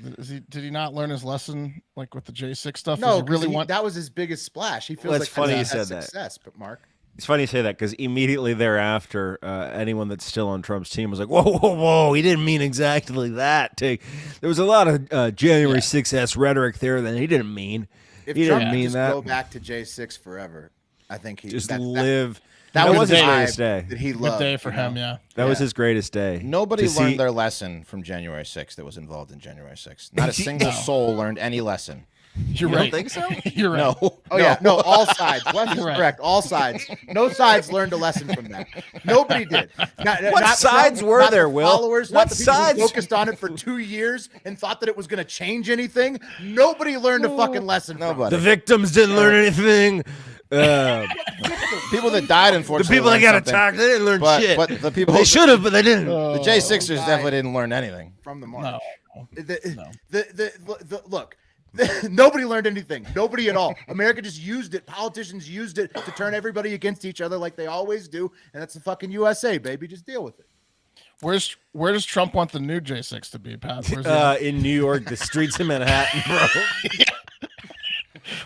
B: Did he not learn his lesson, like with the J6 stuff?
A: No,
B: Does he really want?
A: that was his biggest splash. He feels
C: Well,
A: like
C: it's funny
A: he
C: you
A: has
C: said that.
A: success. But Mark,
C: It's funny you say that because immediately thereafter, anyone that's still on Trump's team was like, whoa, he didn't mean exactly that. There was a lot of January 6S rhetoric there that he didn't mean.
A: if
C: He
A: Trump
C: didn't
A: could
C: mean
A: just
C: that.
A: go back to J6 forever, I think he
C: Just
A: that
C: live.
A: That
C: That
A: was
C: was his
A: the
C: greatest
A: vibe
C: day.
A: that he
B: Good
A: loved.
B: day for
A: you know?
B: him. Yeah.
C: That was his greatest day.
D: nobody
C: To
D: learned
C: see-
D: their lesson from January 6th that was involved in January 6th. Not a single soul learned any lesson.
B: You're
D: You
B: right.
D: don't think so?
B: You're right.
D: No.
A: Oh yeah, no, all sides. Wes is
B: Right.
A: correct. All sides. No sides learned a lesson from that. Nobody did.
C: What sides were
A: not
C: there,
A: the
C: Will?
A: Followers,
C: What
A: not the people
C: sides?
A: who focused on it for 2 years and thought that it was going to change anything. Nobody learned a fucking lesson. From
D: Nobody.
C: The victims didn't learn anything.
D: People that died,
C: The
D: unfortunately.
C: people that
D: learned
C: got
D: something.
C: attacked, they didn't learn
D: But,
C: shit.
D: but the people,
C: They should have, but they didn't.
D: the J6ers
A: died.
D: definitely didn't learn anything.
A: from the march.
B: No.
A: The look. Nobody learned anything. Nobody at all. America just used it. Politicians used it to turn everybody against each other like they always do. And that's the fucking USA, baby. Just deal with it.
B: Where does Trump want the new J6 to be, Pat? Where's he
C: In New York, the streets of Manhattan, bro.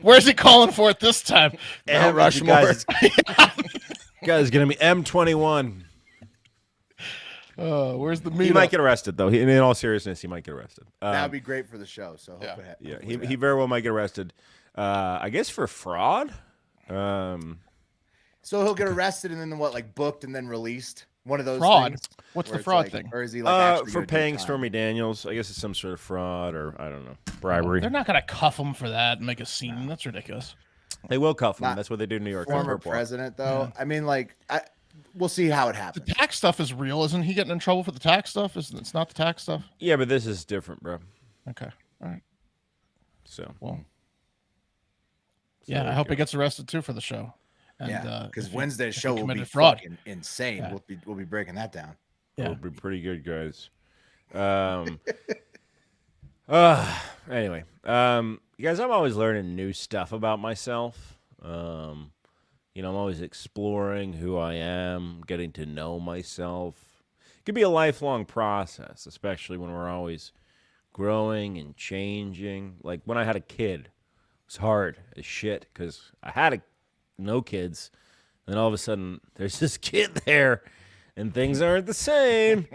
B: Where's he calling for it this time?
C: Mount
B: Rushmore.
C: Guys, gonna be M21.
B: Where's the meetup?
C: He might get arrested, though. In all seriousness, he might get arrested.
A: That would be great for the show. So hopefully
C: He very well might get arrested. I guess for fraud.
A: So he'll get arrested and then what, booked and then released? One of those
B: fraud.
A: things
B: What's the
A: where it's
B: fraud thing?
A: Or is he actually
C: for
A: gonna do
C: paying
A: time?
C: Stormy Daniels? I guess it's some sort of fraud or I don't know, bribery.
B: They're not gonna cuff him for that and make a scene. That's ridiculous.
C: They will cuff him.
A: Not
C: That's what they do in New York.
A: Former president, though. I mean, we'll see how it
B: The
A: happens.
B: tax stuff is real, isn't he getting in trouble for the tax stuff? It's not the tax stuff.
C: Yeah, but this is different, bro.
B: Okay, all right.
C: So
B: Well,
C: there
B: I
C: you
B: hope
C: go.
B: he gets arrested too for the show. And,
A: Yeah, because
B: if he-
A: Wednesday's
B: if he
A: show will be
B: committed fraud.
A: fucking insane.
B: Yeah.
A: We'll be breaking that down.
B: Yeah.
C: It'll be pretty good, guys. Anyway, you guys, I'm always learning new stuff about myself. I'm always exploring who I am, getting to know myself. It could be a lifelong process, especially when we're always growing and changing. Like when I had a kid, it was hard as shit because I had no kids. And all of a sudden, there's this kid there, and things aren't the same.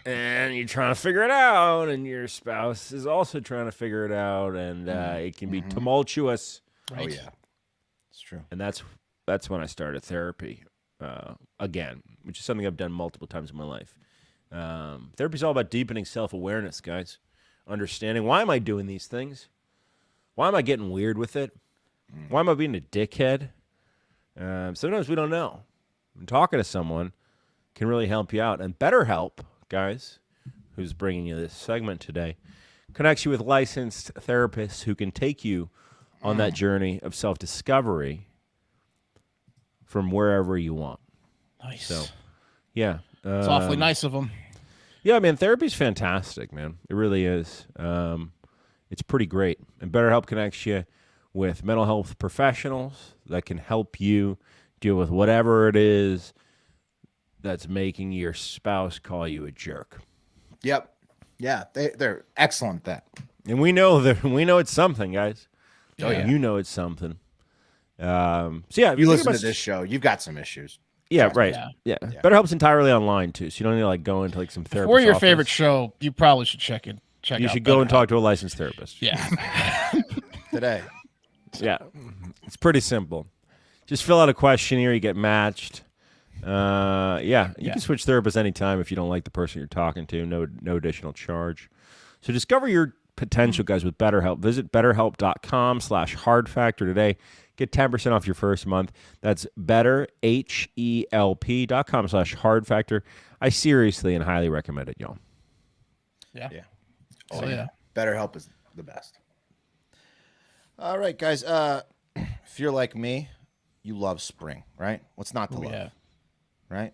C: And you're trying to figure it out, and your spouse is also trying to figure it out, and it can be tumultuous.
B: Right.
A: Oh yeah,
D: It's true.
C: And that's when I started therapy again, which is something I've done multiple times in my life. Therapy is all about deepening self-awareness, guys. Understanding, why am I doing these things? Why am I getting weird with it? Why am I being a dickhead? Sometimes we don't know. And talking to someone can really help you out. And BetterHelp, guys, who's bringing you this segment today, connects you with licensed therapists who can take you on that journey of self-discovery from wherever you want.
B: Nice.
C: So, yeah.
B: It's awfully nice of him.
C: Yeah, man, therapy's fantastic, man. It really is. It's pretty great. And BetterHelp connects you with mental health professionals that can help you deal with whatever it is that's making your spouse call you a jerk.
A: yep, yeah. They're excellent at that.
C: And we know it's something, guys.
B: Oh, yeah.
C: You know it's something. So yeah, if
A: You
C: think
A: listen
C: about
A: to this show, you've got some issues.
C: Yeah, right.
B: Yeah.
C: Yeah. BetterHelp's entirely online too, so you don't need to go into some therapist.
B: For your
C: office.
B: favorite show, you probably should check
C: You
B: out
C: should go and
B: BetterHelp.
C: talk to a licensed therapist.
B: Yeah.
D: Today.
C: Yeah, it's pretty simple. Just fill out a questionnaire, you get matched. You can switch therapists anytime if you don't like the person you're talking to. No additional charge. So discover your potential, guys, with BetterHelp. Visit BetterHelp.com/hardfactor today. Get 10% off your first month. That's BetterHelp.com/hardfactor. I seriously and highly recommend it, y'all.
B: Yeah.
D: Yeah.
B: Oh, yeah.
A: BetterHelp is the best.
D: All right, guys. If you're like me, you love spring, right? What's not to love,
B: Yeah.
D: right?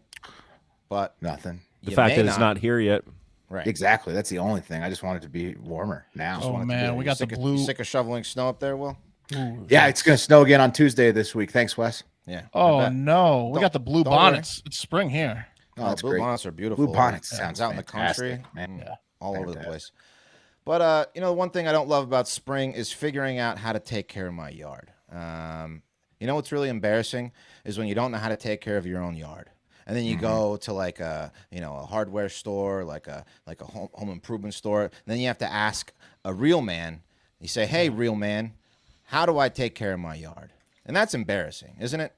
D: But
A: Nothing.
C: The
D: you
C: fact
D: may
C: that it's not here yet.
D: right.
A: Exactly. That's the only thing. I just want it to be warmer now.
B: Oh, man. We got the
D: You
B: blue.
D: sick of shoveling snow up there, Will?
A: Yeah, it's gonna snow again on Tuesday this week. Thanks, Wes.
D: Yeah. I
B: Oh,
D: bet.
B: no. We got the blue
D: don't worry.
B: bonnets. It's spring here.
A: Oh, that's
D: blue
A: great.
D: bonnets are beautiful.
A: Blue bonnets
D: Yeah,
A: sounds
D: out in the country,
A: fantastic, man.
B: Yeah.
D: all over the
A: Fantastic.
D: place. But one thing I don't love about spring is figuring out how to take care of my yard. What's really embarrassing is when you don't know how to take care of your own yard, and then you go to a hardware store, like a home improvement store. And then you have to ask a real man. You say, "Hey, real man, how do I take care of my yard?" And that's embarrassing, isn't it?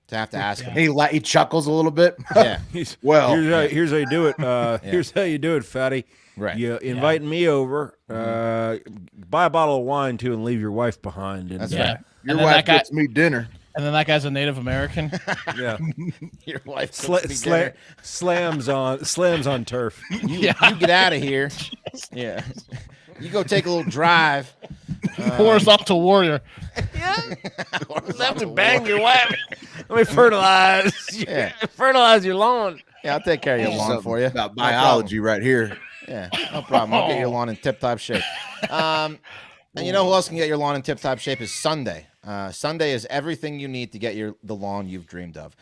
D: To have to ask him.
A: He chuckles a little bit.
D: Yeah.
A: Well,
C: here's how you do it. Here's how you do it, fatty.
D: Right.
C: You invite me over, buy a bottle of wine too, and leave your wife behind. And,
D: That's
B: Yeah.
D: right.
A: your
B: And then
A: wife
B: that guy,
A: gets me dinner.
B: and then that guy's a Native American.
C: yeah.
D: Your wife
C: Sla- slams on turf.
D: You get out of here. Yeah. You go take a little drive.
B: Pours up to Warrior.
C: Let me bang your wife. Let me fertilize.
D: Yeah.
C: Fertilize your lawn.
D: Yeah, I'll take care of your lawn
A: Something
D: for you.
A: About
D: No problem.
A: biology right here.
D: Yeah, no problem. I'll get your lawn in tip-top shape. And you know who else can get your lawn in tip-top shape is Sunday. Sunday is everything you need to get the lawn you've dreamed of.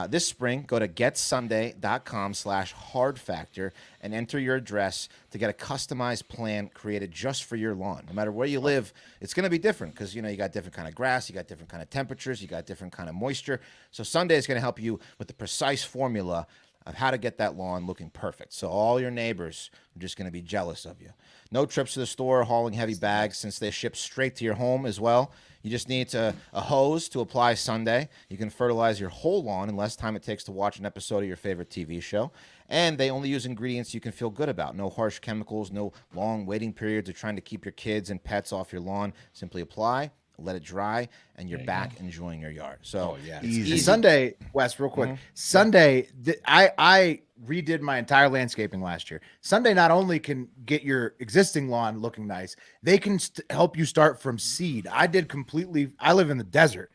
D: This spring, go to getsunday.com/hardfactor and enter your address to get a customized plan created just for your lawn. No matter where you live, it's going to be different because, you got different kind of grass, you got different kind of temperatures, you got different kind of moisture. So Sunday is going to help you with the precise formula of how to get that lawn looking perfect. So all your neighbors are just going to be jealous of you. No trips to the store, hauling heavy bags since they ship straight to your home as well. You just need a hose to apply Sunday. You can fertilize your whole lawn in less time it takes to watch an episode of your favorite TV show. And they only use ingredients you can feel good about. No harsh chemicals, no long waiting periods of trying to keep your kids and pets off your lawn. Simply apply, let it dry, and you're back enjoying your yard. So
A: easy. Sunday, Wes, real quick. Sunday, I redid my entire landscaping last year. Sunday not only can get your existing lawn looking nice, they can help you start from seed. I live in the desert,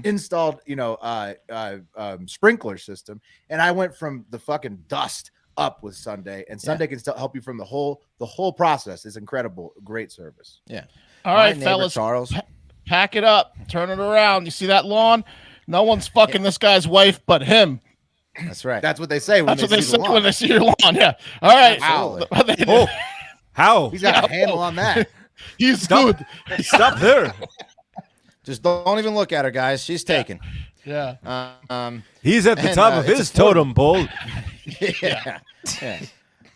A: installed, sprinkler system, and I went from the fucking dust up with Sunday, and Sunday can still help you from the whole process. Is incredible. Great service.
D: Yeah.
B: All right,
D: neighbor,
B: fellas.
D: Charles.
B: Pack it up, turn it around. You see that lawn? No one's fucking this guy's wife but him.
D: That's right.
A: That's what they say.
B: That's what they say when they see your lawn. Yeah. All right.
C: How?
A: He's got a handle on that.
B: He's good.
C: Stop there.
D: Just don't even look at her, guys. She's taken.
B: Yeah.
C: He's at the top of his totem pole.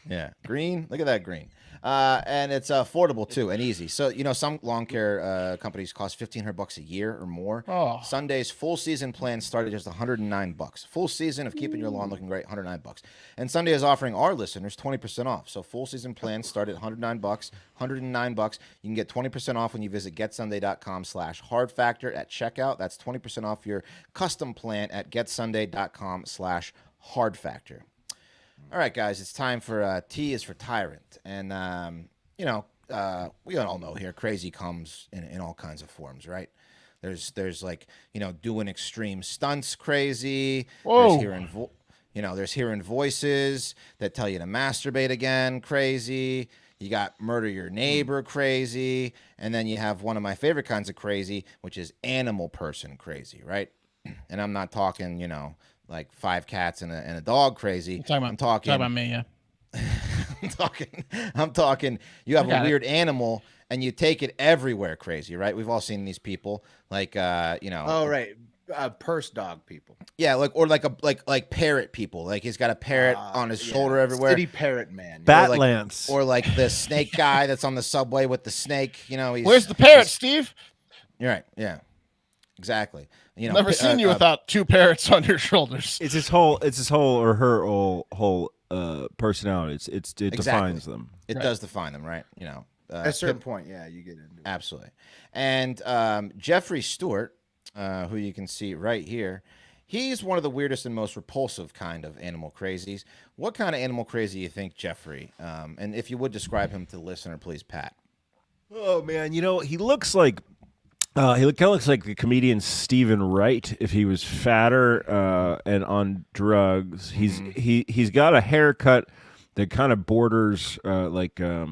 D: Yeah. Green. Look at that green. And it's affordable too and easy. So some lawn care companies cost $1,500 a year or more.
B: Oh.
D: Sunday's full season plan started just $109. Full season of keeping your lawn looking great, $109. And Sunday is offering our listeners 20% off. So full season plans start at $109. $109. You can get 20% off when you visit getsunday.com/hardfactor at checkout. That's 20% off your custom plan at getsunday.com/hardfactor. All right, guys, it's time for T is for Tyrant. And, we all know here, crazy comes in all kinds of forms, right? There's like, doing extreme stunts crazy.
B: Whoa.
D: There's hearing voices that tell you to masturbate again, crazy. You got murder your neighbor, crazy. And then you have one of my favorite kinds of crazy, which is animal person crazy, right? And I'm not talking, like 5 cats and a dog crazy.
B: I'm talking about me, yeah.
D: I'm talking you have a weird animal and you take it everywhere crazy, right? We've all seen these people like
A: Oh, right. Purse dog people.
D: Yeah, like parrot people. Like he's got a parrot on his shoulder everywhere.
A: City parrot man.
C: Batlance.
D: Or like the snake guy that's on the subway with the snake,
B: Where's the parrot, Steve?
D: You're right. Yeah. Exactly.
B: Never seen you without 2 parrots on your shoulders.
C: It's his whole or her whole personality. It defines them.
D: It does define them, right?
A: At a certain point, yeah, you get into it.
D: Absolutely. And Jeffrey Stewart, who you can see right here, he's one of the weirdest and most repulsive kind of animal crazies. What kind of animal crazy you think, Jeffrey? And if you would describe him to the listener, please, Pat.
C: Oh man, he looks like. He kind of looks like the comedian Stephen Wright if he was fatter and on drugs. He's got a haircut that kind of borders like a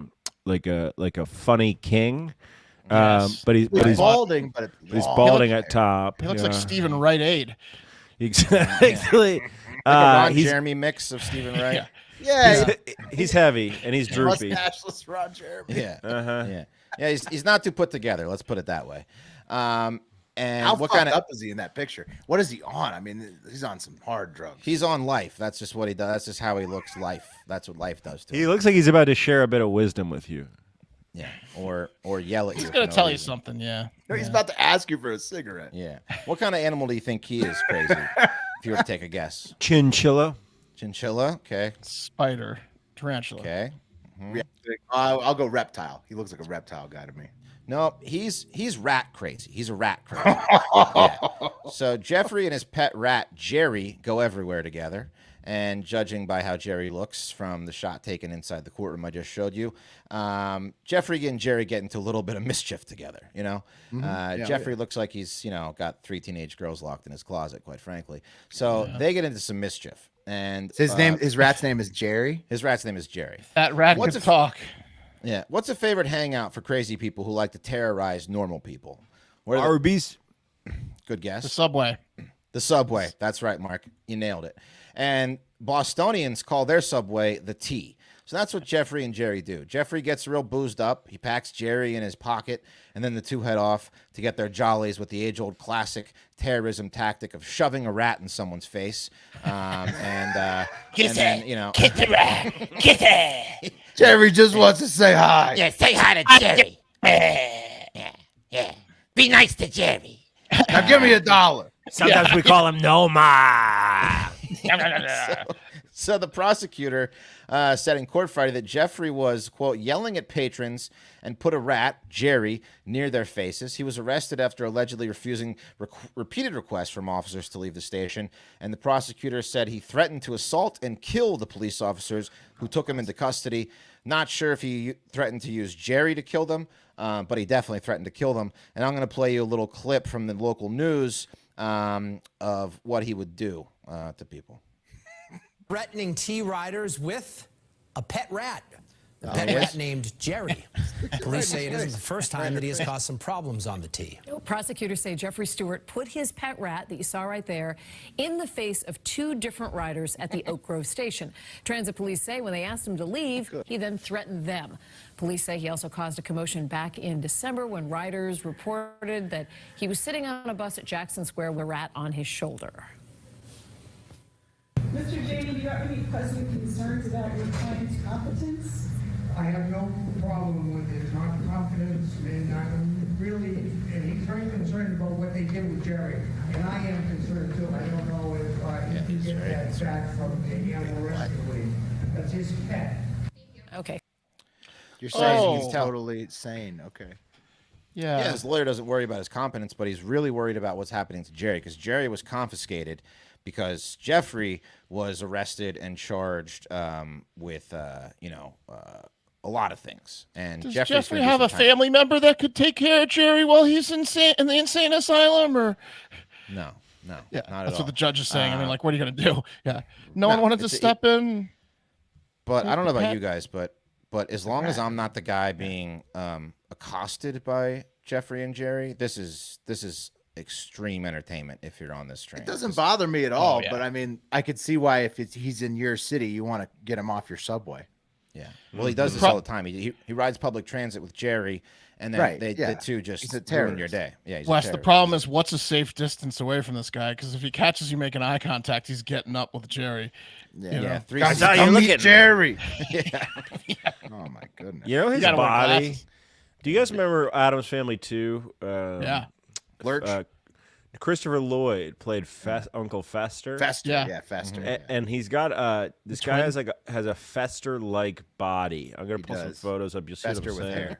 C: funny king.
B: Yes.
C: But he's
A: balding, but
C: he's balding at top.
B: He looks like Stephen Wright Aid.
C: Exactly.
D: Like a Ron
C: he's
D: Jeremy mix of Stephen Wright.
C: he's heavy and he's droopy.
A: Mustacheless Ron Jeremy.
D: Yeah. He's not too put together. Let's put it that way. And
A: how
D: what
A: fucked
D: kind of
A: up is he in that picture? What is he on? I mean, he's on some hard drugs.
D: He's on life. That's just what he does. That's just how he looks. Life. That's what life does to him.
C: He looks like he's about to share a bit of wisdom with you.
D: Yeah. Or yell at you.
B: He's gonna tell you something. Yeah.
A: No, he's about to ask you for a cigarette.
D: Yeah. What kind of animal do you think he is crazy? If you were to take a guess.
C: Chinchilla.
D: Chinchilla. Okay.
B: Spider. Tarantula.
D: Okay.
A: Yeah, I'll go reptile. He looks like a reptile guy to me.
D: No, he's rat crazy. He's a rat crazy. Yeah. So Jeffrey and his pet rat Jerry go everywhere together. And judging by how Jerry looks from the shot taken inside the courtroom I just showed you, Jeffrey and Jerry get into a little bit of mischief together. Jeffrey looks like he's got 3 teenage girls locked in his closet, quite frankly. So they get into some mischief. And
A: his rat's name is Jerry.
D: His rat's name is Jerry.
B: That rat can talk.
D: Yeah. What's a favorite hangout for crazy people who like to terrorize normal people? Where are the-
C: Arby's.
D: Good guess.
B: The Subway.
D: The Subway. That's right, Mark. You nailed it. And Bostonians call their Subway the T. So that's what Jeffrey and Jerry do. Jeffrey gets real boozed up. He packs Jerry in his pocket, and then the two head off to get their jollies with the age-old classic terrorism tactic of shoving a rat in someone's face. And then, you know,
F: Kiss the rat. Kiss it.
A: Jerry just wants to say hi.
F: Yeah, say hi to Jerry. Yeah. Be nice to Jerry.
A: Now give me $1.
C: Sometimes we call him Noma.
D: So the prosecutor said in court Friday that Jeffrey was, quote, yelling at patrons and put a rat, Jerry, near their faces. He was arrested after allegedly refusing repeated requests from officers to leave the station. And the prosecutor said he threatened to assault and kill the police officers who took him into custody. Not sure if he threatened to use Jerry to kill them, but he definitely threatened to kill them. And I'm going to play you a little clip from the local news of what he would do to people.
G: Threatening T riders with a pet rat. The pet rat named Jerry. Police say it isn't the first time that he has caused some problems on the T.
H: Prosecutors say Jeffrey Stewart put his pet rat that you saw right there in the face of 2 different riders at the Oak Grove station. Transit police say when they asked him to leave, he then threatened them. Police say he also caused a commotion back in December when riders reported that he was sitting on a bus at Jackson Square with a rat on his shoulder.
I: Mr. Janey, do you have any present concerns about your client's competence?
J: I have no problem with his confidence, and I'm really, and he's very concerned about what they did with Jerry, and I am concerned too. I don't know if he can get that back from the animal rescue league. That's his pet.
H: Okay.
A: You're saying
B: Oh.
A: he's totally sane. Okay.
D: Yeah, his lawyer doesn't worry about his competence, but he's really worried about what's happening to Jerry because Jerry was confiscated because Jeffrey was arrested and charged with, a lot of things. And
B: Does
D: Jeffrey's
B: Jeffrey
D: gonna do
B: have
D: some
B: a
D: time.
B: family member that could take care of Jerry while he's in the insane asylum? Or
D: No,
B: yeah,
D: not at
B: that's
D: all.
B: what the judge is saying. I mean, like, what are you going to do? Yeah, no one wanted to
D: it's-
B: step in.
D: But I don't know about
B: Pet-
D: you guys, but as long as I'm not the guy being accosted by Jeffrey and Jerry, this is extreme entertainment if you're on this train.
A: It doesn't bother me at all,
B: yeah.
A: but I mean, I could see why if he's in your city, you want to get him off your subway.
D: Yeah. Well, he does this all the time. He rides public transit with Jerry, and then
A: Right,
D: the
A: yeah.
D: two just
A: He's a
D: ruin your
A: terrorist.
D: day. Yeah, he's a
B: Wes, the
D: terrorist.
B: problem is what's a safe distance away from this guy? Because if he catches you making eye contact, he's getting up with Jerry.
A: Yeah.
B: You know?
D: Yeah, three.
A: Guys,
C: how you
A: come
C: look
A: meet
C: at-
A: Jerry. Oh my goodness.
C: You know his
B: gotta wear
C: body.
B: glasses.
C: Do you guys remember Adam's Family 2?
B: Yeah.
A: Lurch.
C: Christopher Lloyd played Uncle Fester.
A: Fester.
B: Yeah.
A: Yeah, Fester.
C: A- and he's got this guy has a Fester like body. I'm gonna
A: He
C: pull some
A: does.
C: photos up. You'll see
A: Fester
C: what I'm
A: with
C: saying.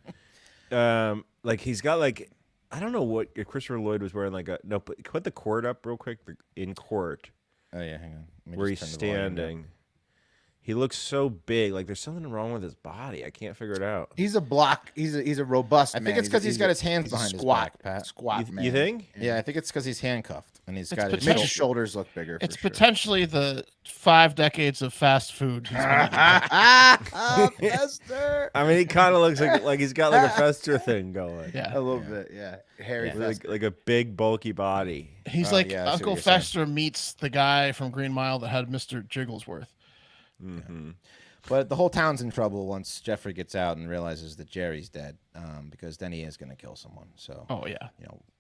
A: hair.
C: Like he's got like I don't know what Christopher Lloyd was wearing. Put the cord up real quick. In court
D: Oh yeah, hang on. Let me
C: where
D: just
C: he's
D: turn the volume down.
C: standing. He looks so big. Like there's something wrong with his body. I can't figure it out.
A: He's a block. He's a robust.
D: I think
A: man.
D: it's because he's got his hands
A: he's a
D: behind his
A: squat,
D: back, Pat.
A: Squat man.
C: You think?
D: Yeah, I think it's because he's handcuffed and he's got his
A: Makes
B: potential-
A: his shoulders look bigger.
B: It's
A: for sure.
B: potentially the 5 decades of fast food. he's been eating.
A: Fester.
C: I mean, he kind of looks like he's got like a Fester thing going.
B: Yeah.
A: A little bit, yeah. Hairy Fester.
C: Like a big bulky body.
B: He's
D: Oh,
B: like
D: yeah, I see what
B: Uncle
D: you're saying.
B: Fester meets the guy from Green Mile that had Mr. Jigglesworth.
D: But the whole town's in trouble once Jeffrey gets out and realizes that Jerry's dead, because then he is going to kill someone. So,
B: Oh yeah.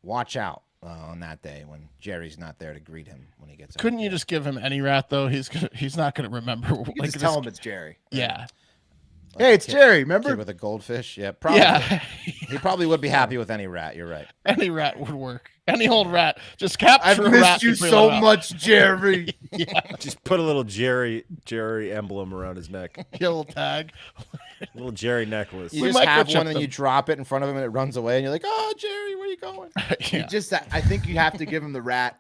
D: watch out on that day when Jerry's not there to greet him when he gets out.
B: Couldn't you just give him any rat though? He's not going to remember.
A: You can just tell him it's Jerry.
B: Yeah.
A: Hey, it's Jerry.
D: Kid
A: Remember?
D: with a goldfish? Yeah, probably.
B: Yeah.
D: He probably would be happy with any rat. You're right.
B: Any rat would work. Any old rat. Just capture
A: I've
B: a rat.
A: missed you
B: and bring
A: so
B: it out.
A: much, Jerry.
C: Just put a little Jerry emblem around his neck.
B: Kill tag.
C: Little Jerry necklace.
D: You
B: We
D: just have
B: microchip
D: one and
B: them.
D: you drop it in front of him and it runs away and you're like, oh, Jerry, where you going?
B: Yeah.
A: I think you have to give him the rat,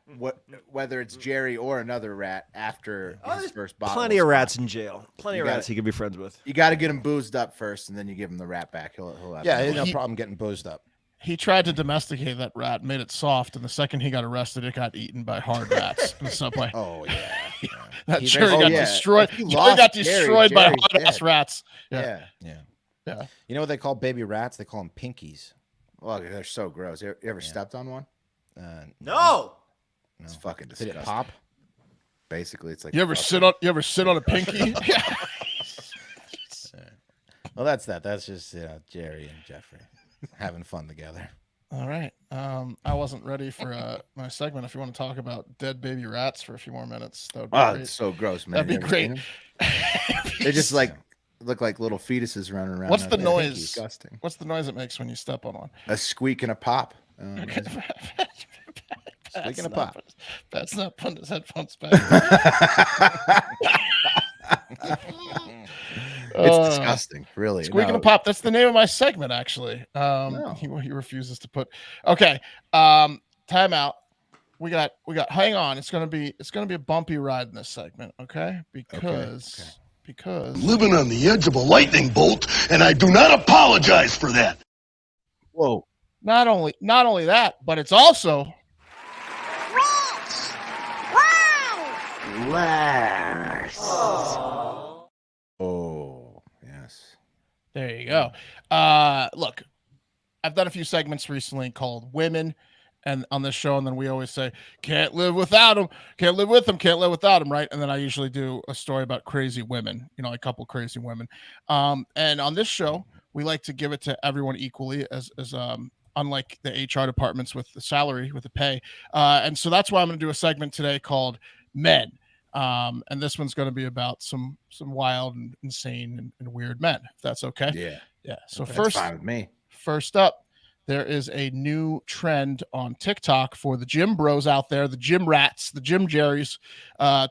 A: whether it's Jerry or another rat, after his first bottle.
C: Plenty of rats in jail. Plenty
A: You
C: of
A: got
C: rats
A: it.
C: he could be friends with.
A: You got to get him boozed up first, and then you give him the rat back. He'll have
D: Yeah, he
A: no-
D: had no problem getting boozed up.
B: He tried to domesticate that rat, made it soft, and the second he got arrested, it got eaten by hard rats in the subway.
D: Oh, yeah.
B: That
D: He
B: Jerry
D: raised-
B: got
A: yeah.
B: destroyed.
A: If he
B: Jerry
A: lost
B: got
A: Jerry,
B: destroyed by
A: Jerry's
B: hard ass
A: dead.
B: rats. Yeah.
A: Yeah.
D: Yeah.
B: Yeah.
D: You know what they call baby rats? They call them pinkies.
A: Well, they're so gross. You ever stepped on one?
C: No.
A: It's fucking
D: Did
A: disgusting.
D: it pop?
A: Basically, it's like
B: You ever sit on a pinky? Yeah.
D: Well, that's that. That's just Jerry and Jeffrey having fun together.
B: All right. I wasn't ready for my segment. If you want to talk about dead baby rats for a few more minutes, that would be great.
A: It's so gross, man.
B: That'd be great.
A: They just like look like little fetuses running around.
B: What's the
A: They're
B: noise?
A: Disgusting.
B: What's the noise it makes when you step on one?
A: A squeak and a pop.
D: Speaking of pop,
B: Pat's not putting his headphones back.
A: It's disgusting, really.
B: Squeaking a pop. That's the name of my segment, actually. He refuses to put. Okay. Time out. We got. Hang on. It's gonna be a bumpy ride in this segment. Okay. Because
E: Living on the edge of a lightning bolt, and I do not apologize for that.
A: Whoa.
B: not only that, but it's also.
A: Oh, yes.
B: There you go. Look, I've done a few segments recently called Women and on this show, and then we always say, can't live without them, can't live with them, can't live without them, right? And then I usually do a story about crazy women, a couple crazy women. And on this show, we like to give it to everyone equally as unlike the HR departments with the salary, with the pay. And so that's why I'm going to do a segment today called Men. And this one's going to be about some wild and insane and weird men, if that's okay.
A: Yeah.
B: So
A: That's
B: first,
A: fine with me.
B: First up, there is a new trend on TikTok for the gym bros out there, the gym rats, the gym jerrys.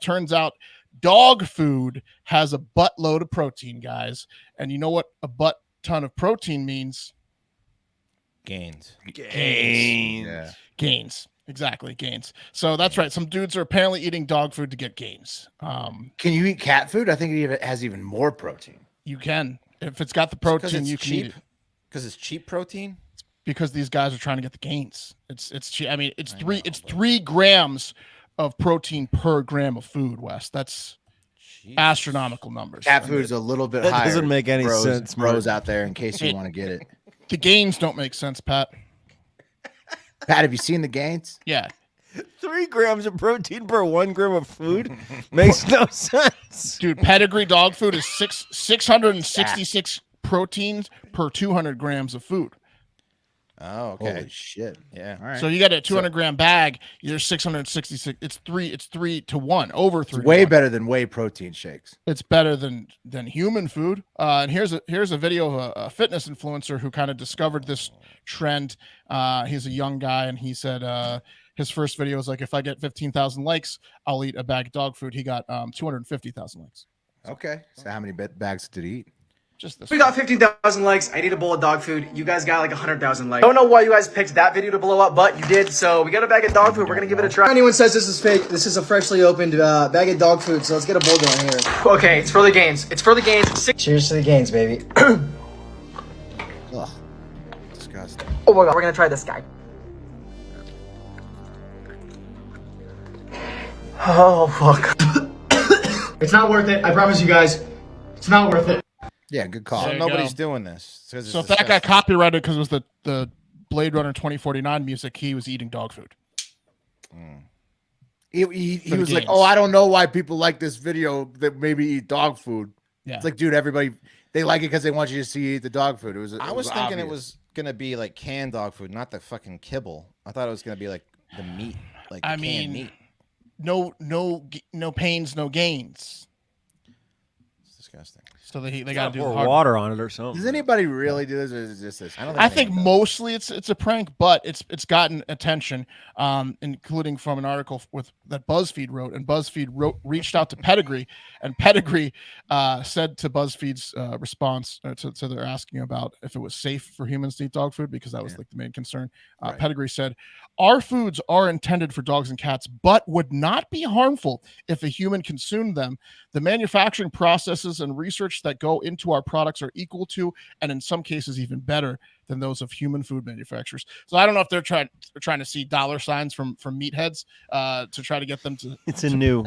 B: Turns out dog food has a buttload of protein, guys. And you know what a butt ton of protein means?
D: Gains.
A: Yeah.
B: Gains. Exactly, gains. So that's right. Some dudes are apparently eating dog food to get gains.
A: Can you eat cat food? I think it has even more protein.
B: You can. If it's got the protein, you can eat it.
D: Because it's cheap protein?
B: Because these guys are trying to get the gains. It's cheap. I mean, it's 3 grams of protein per gram of food, Wes. That's astronomical numbers.
A: Cat food is a little bit
C: That
A: higher.
C: doesn't make any sense,
A: Bros out there, in case you want to get it.
B: The gains don't make sense, Pat.
A: Pat, have you seen the gains?
B: Yeah.
C: 3 grams of protein per 1 gram of food makes no sense.
B: Dude, pedigree dog food is 666 proteins per 200 grams of food.
D: Oh, okay.
A: Holy shit.
D: Yeah.
A: All right.
B: So you got a 200 gram bag, you're 666. It's 3 to 1, over 3.
A: It's way better than whey protein shakes.
B: It's better than human food. And here's a video of a fitness influencer who kind of discovered this trend. He's a young guy, and he said his first video was like, if I get 15,000 likes, I'll eat a bag of dog food. He got 250,000 likes.
A: Okay. So how many bags did he eat?
B: Just this.
K: We got 15,000 likes. I need a bowl of dog food. You guys got like 100,000 likes. I don't know why you guys picked that video to blow up, but you did. So we got a bag of dog food. We're gonna give it a try.
L: If anyone says this is fake, this is a freshly opened bag of dog food. So let's get a bowl going here.
K: Okay, it's for the gains. It's for the gains.
L: Cheers to the gains, baby.
A: Ugh. Disgusting.
K: Oh my god, we're gonna try this guy. Oh fuck. It's not worth it. I promise you guys. It's not worth it.
A: Yeah, good call.
B: There
D: So
B: you
D: nobody's
B: go.
D: doing this. So
B: So if that got copyrighted because it was the Blade Runner 2049 music, he was eating dog food.
A: He
B: For the
A: was like,
B: gains.
A: oh, I don't know why people like this video that maybe eat dog food.
B: Yeah.
A: It's like, dude, everybody, they like it because they want you to see you eat the dog food.
D: I was thinking it
A: obvious.
D: was gonna be like canned dog food, not the fucking kibble. I thought it was gonna be like the meat, like the
B: I
D: canned
B: mean,
D: meat.
B: no pains, no gains.
D: It's disgusting.
B: So they got to do
C: Pour
B: the hard
C: water on it or something.
A: Does anybody really do this, or is it just this?
B: I think mostly it's a prank, but it's gotten attention, including from an article that BuzzFeed wrote, and BuzzFeed reached out to Pedigree, and Pedigree said to BuzzFeed's response to their asking about if it was safe for humans to eat dog food, because that was like the main concern.
A: Right.
B: Pedigree said, "Our foods are intended for dogs and cats, but would not be harmful if a human consumed them. The manufacturing processes and research that go into our products are equal to, and in some cases even better than those of human food manufacturers." So I don't know if they're trying to see dollar signs from meatheads to try to get them to.
C: It's a new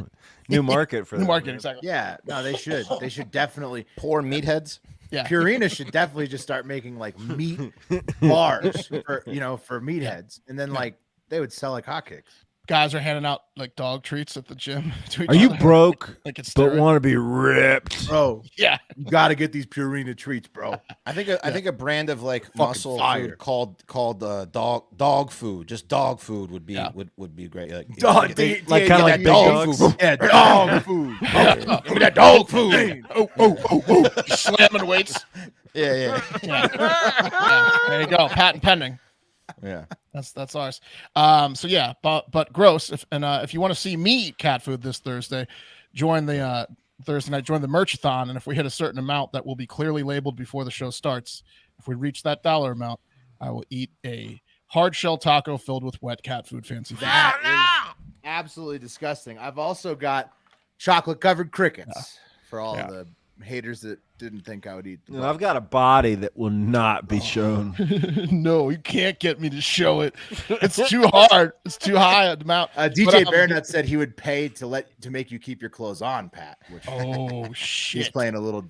C: market for
B: New
C: them,
B: market,
C: man.
B: exactly.
A: Yeah, no, they should. They should definitely.
D: Poor meatheads.
B: Yeah.
A: Purina should definitely just start making like meat bars for meatheads, and then like they would sell like hotcakes.
B: Guys are handing out like dog treats at the gym to each
C: Are you
B: other.
C: broke
B: Like it's
C: but
B: steroid.
C: want to be ripped?
A: Bro,
B: Yeah.
A: you got to get these Purina treats, bro.
D: I think a brand of like
A: Fucking
D: muscle
A: fire.
D: food called dog food. Just dog food would be would be great. Like,
A: Dog,
C: Like kind of like big
A: dog
C: dogs.
A: food. Yeah, dog food. Give me that dog food.
B: Oh, slamming weights.
D: yeah.
B: Yeah. There you go. Patent pending.
D: Yeah.
B: That's ours. So yeah, but gross. If you want to see me eat cat food this Thursday, join the Thursday night. Join the merchathon, and if we hit a certain amount that will be clearly labeled before the show starts, if we reach that dollar amount, I will eat a hard shell taco filled with wet cat food. Fancy.
A: That is absolutely disgusting. I've also got chocolate covered crickets for all the haters that didn't think I would eat.
C: You know, I've got a body that will not be shown.
B: No, you can't get me to show it. It's too hard. It's too high at the mount.
A: DJ Barenut said he would pay to make you keep your clothes on, Pat. Which
B: Shit!
A: He's playing a little.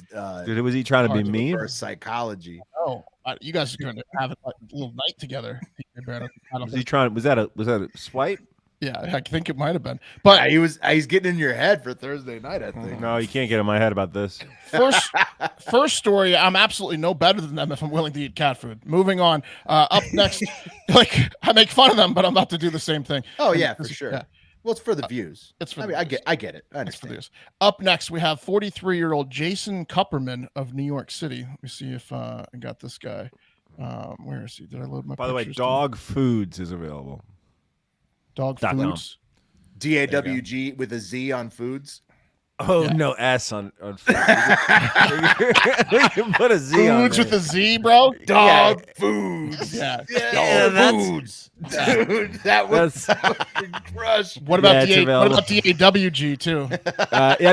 C: Dude, was he trying to be mean?
A: Reverse psychology.
B: Oh, you guys are going to have a little night together.
C: Was he trying? Was that a swipe?
B: Yeah, I think it might have been. But
A: he's getting in your head for Thursday night, I think.
C: No, you can't get in my head about this.
B: First story, I'm absolutely no better than them if I'm willing to eat cat food. Moving on. Up next, like I make fun of them, but I'm about to do the same thing.
A: Oh yeah, for sure.
B: Yeah.
A: Well, it's for the views.
B: It's for
A: I get it. I understand.
B: Up next, we have 43-year-old Jason Kupperman of New York City. Let me see if I got this guy. Where is he? Did I load my
C: By the way,
B: pictures
C: Dog Foods is available.
B: Dog Foods.
A: DAWG with a Z on foods.
C: Oh, no S on foods. We can put a Z on
B: Foods
C: there.
B: with a Z, bro.
A: Dog foods.
B: Yeah.
A: Dog foods. Dude, that was crush.
B: What about
C: it's available.
B: DAWG too?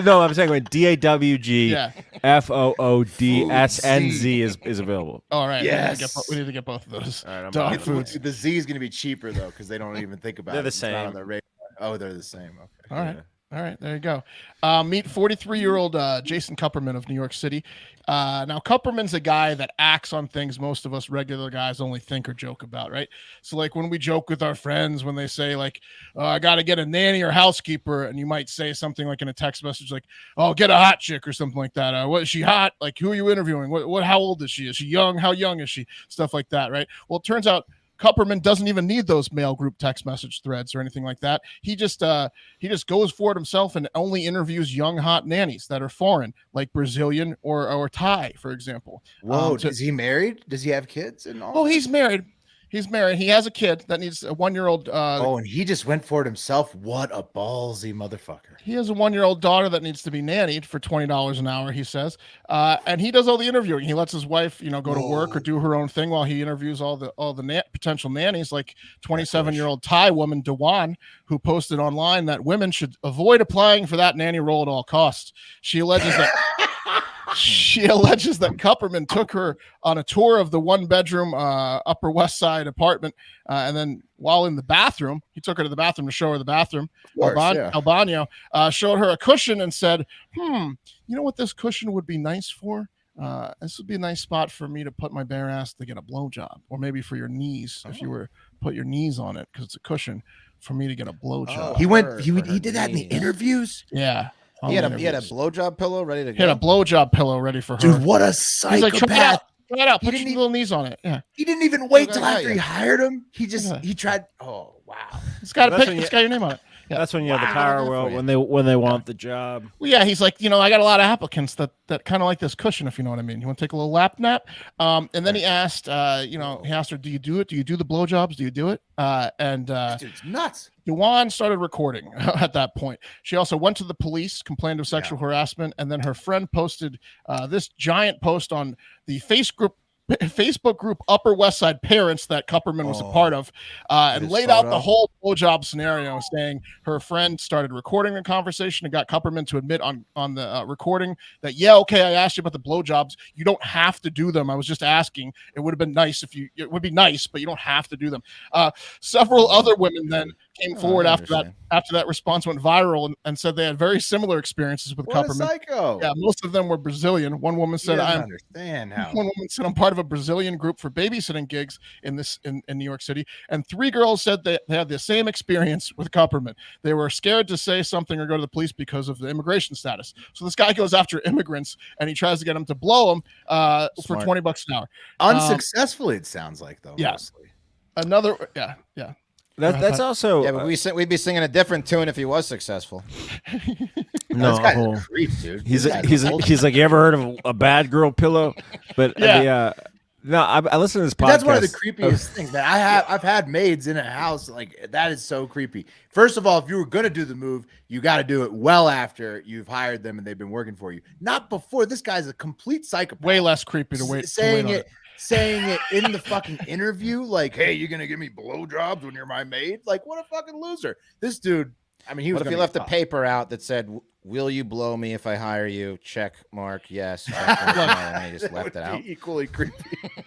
C: No, I'm saying when DAWG
B: Yeah.
C: FOODSNZ is available.
B: All right.
A: Yes.
B: We need to get both of those.
C: All right, I'm
B: Dog
C: on it.
B: foods.
A: The Z is going to be cheaper though because they don't even think about
C: They're
A: it.
C: the
A: It's not on
C: same.
A: their radar. Oh, they're the same. Okay.
B: All right. All right, there you go. Meet 43-year-old Jason Kupperman of New York City. Now, Kupperman's a guy that acts on things most of us regular guys only think or joke about, right? So, like when we joke with our friends, when they say, like, I got to get a nanny or housekeeper, and you might say something like in a text message, like, oh, get a hot chick or something like that. What is she hot? Like, who are you interviewing? How old is she? Is she young? How young is she? Stuff like that, right? Well, it turns out Kupperman doesn't even need those mail group text message threads or anything like that. He just goes for it himself and only interviews young hot nannies that are foreign, like Brazilian or Thai, for example.
A: Whoa, is he married? Does he have kids and all?
B: Oh, he's married. He's married. He has a kid that needs a 1-year-old.
A: And he just went for it himself. What a ballsy motherfucker.
B: He has a 1-year-old daughter that needs to be nannied for $20 an hour, he says. And he does all the interviewing. He lets his wife, go to work or do her own thing while he interviews all the potential nannies, like 27-year-old Thai woman, Dewan, who posted online that women should avoid applying for that nanny role at all costs. She alleges that Kupperman took her on a tour of the 1-bedroom Upper West Side apartment, and then while in the bathroom, he took her to the bathroom to show her the bathroom. Albano showed her a cushion and said, you know what this cushion would be nice for? This would be a nice spot for me to put my bare ass to get a blowjob, or maybe for your knees if you were put your knees on it because it's a cushion for me to get a blowjob.
A: He did that in the interviews?
B: Yeah.
D: He had a blowjob pillow ready to go.
B: He had a blowjob pillow ready for her.
A: Dude, what a psychopath.
B: He's like, try it out. Put your little knees on it. Yeah.
A: He didn't even wait till after he hired him. He tried. Oh, wow.
B: It's got your name on it. Yeah.
C: That's when you have the power world when they want the job.
B: Well, yeah, he's like, I got a lot of applicants that kind of like this cushion, if you know what I mean. You want to take a little lap nap? And then he asked, he asked her, do you do it? Do you do the blowjobs? Do you do it?
A: This dude's nuts.
B: Dewan started recording at that point. She also went to the police, complained of sexual harassment, and then her friend posted this giant post on the Facebook group Upper West Side Parents that Kupperman was a part of, and laid out the whole blowjob scenario, saying her friend started recording the conversation and got Kupperman to admit on the recording that, I asked you about the blowjobs. You don't have to do them. I was just asking. It would have been nice it would be nice, but you don't have to do them. Several other women then came
D: Oh,
B: forward
D: I
B: after that response went viral and said they had very similar experiences with
A: What a
B: Kupperman.
A: psycho.
B: Yeah, most of them were Brazilian. One woman said,
A: doesn't understand how.
B: One woman said, I'm part of a Brazilian group for babysitting gigs in New York City. And 3 girls said they had the same experience with Kupperman. They were scared to say something or go to the police because of the immigration status. So this guy goes after immigrants and he tries to get them to blow them for $20 an hour.
A: Unsuccessfully, it sounds like, though.
B: Yeah.
A: Mostly.
B: Another, yeah.
C: That's also.
D: Yeah, but we'd be singing a different tune if he was successful.
C: No,
A: This guy's a creep, dude.
C: he's
A: This
C: like, you ever heard of a bad girl pillow? But no, I listen to this podcast.
A: That's one of the creepiest things, man. I've had maids in a house like that is so creepy. First of all, if you were gonna do the move, you got to do it well after you've hired them and they've been working for you, not before. This guy's a complete psychopath.
B: Way less creepy to wait.
A: Saying it in the fucking interview, like, "Hey, you're gonna give me blowjobs when you're my maid?" Like, what a fucking loser! This dude. I mean,
D: What if he left a paper out that said, "Will you blow me if I hire you?" Check mark. Yes. Check mark, no, and he just left it out.
A: Equally creepy.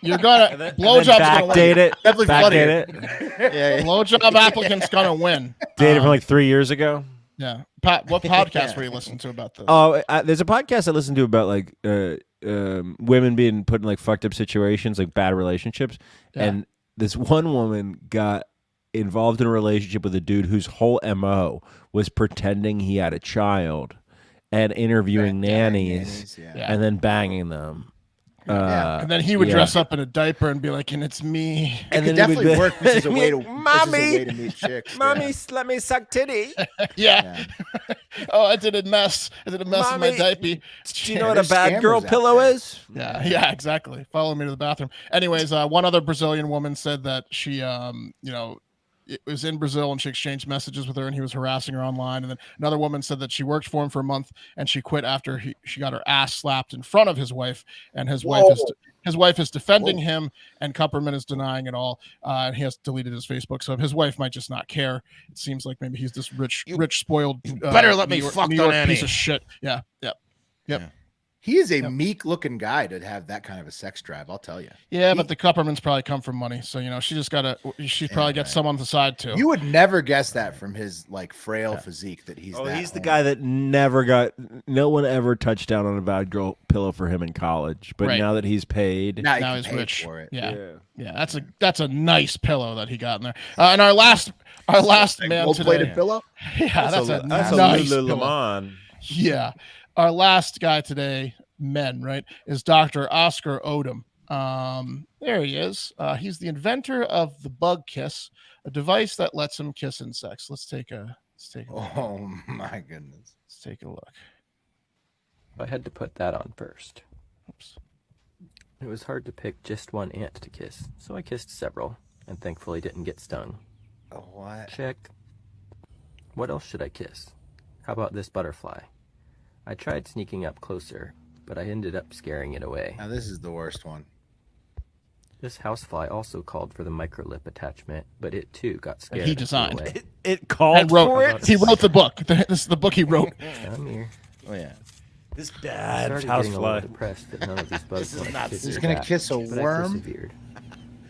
B: You're gonna blowjobs
C: backdate it.
A: Definitely
C: Backdate it.
D: Yeah.
B: Blowjob applicant's gonna win.
C: Dated from like 3 years ago.
B: Yeah. What podcast were you listening to about this?
C: Oh, there's a podcast I listen to about like women being put in like fucked up situations, like bad relationships, and this one woman got involved in a relationship with a dude whose whole MO was pretending he had a child and interviewing nannies and then banging them.
B: And then he would dress up in a diaper and be like, "And it's me."
A: And it could definitely work. This is a way to meet chicks.
C: Mommy, let me suck titty.
B: Yeah. Oh, I did a mess. I did a mess in my diaper.
C: Do you know what a bad girl pillow is?
B: Yeah, exactly. Follow me to the bathroom. Anyways, one other Brazilian woman said that she, it was in Brazil and she exchanged messages with her and he was harassing her online. And then another woman said that she worked for him for a month and she quit after she got her ass slapped in front of his wife, and his wife is defending him, and Kupperman is denying it all. And he has deleted his Facebook, so his wife might just not care. It seems like maybe he's this rich, spoiled.
D: Better let me fuck
B: New York
D: on Annie.
B: piece of shit. Yep.
A: He is a meek-looking guy to have that kind of a sex drive. I'll tell you.
B: Yeah, but the Kuppermans probably come from money, so she just gotta. She probably gets some on the side too.
A: You would never guess that from his like frail physique that he's.
C: He's the guy that never got. No one ever touched down on a bad girl pillow for him in college, but now that he's paid,
B: now he's rich
A: for it.
B: Yeah. That's a nice pillow that he got in there. And our last man today.
A: Pillow.
B: Yeah, that's a
C: nice
B: pillow. Yeah. Our last guy today, right, is Dr. Oscar Odom. There he is. He's the inventor of the Bug Kiss, a device that lets him kiss insects. Let's take a look.
A: Oh my goodness.
B: Let's take a look.
M: I had to put that on first.
B: Oops.
M: It was hard to pick just one ant to kiss, so I kissed several, and thankfully didn't get stung.
A: Oh, what?
M: Check. What else should I kiss? How about this butterfly? I tried sneaking up closer, but I ended up scaring it away.
A: Now this is the worst one.
M: This housefly also called for the microlip attachment, but it too got scared.
B: He designed.
C: It called for it?
B: He wrote the book. This is the book he wrote.
M: I'm here.
D: Oh yeah.
C: This bad
M: I started getting a little
C: housefly.
M: depressed that none of these bugs wanted to kiss
A: He's
M: her
A: gonna
M: back,
A: kiss a
M: but I
A: worm?
M: persevered.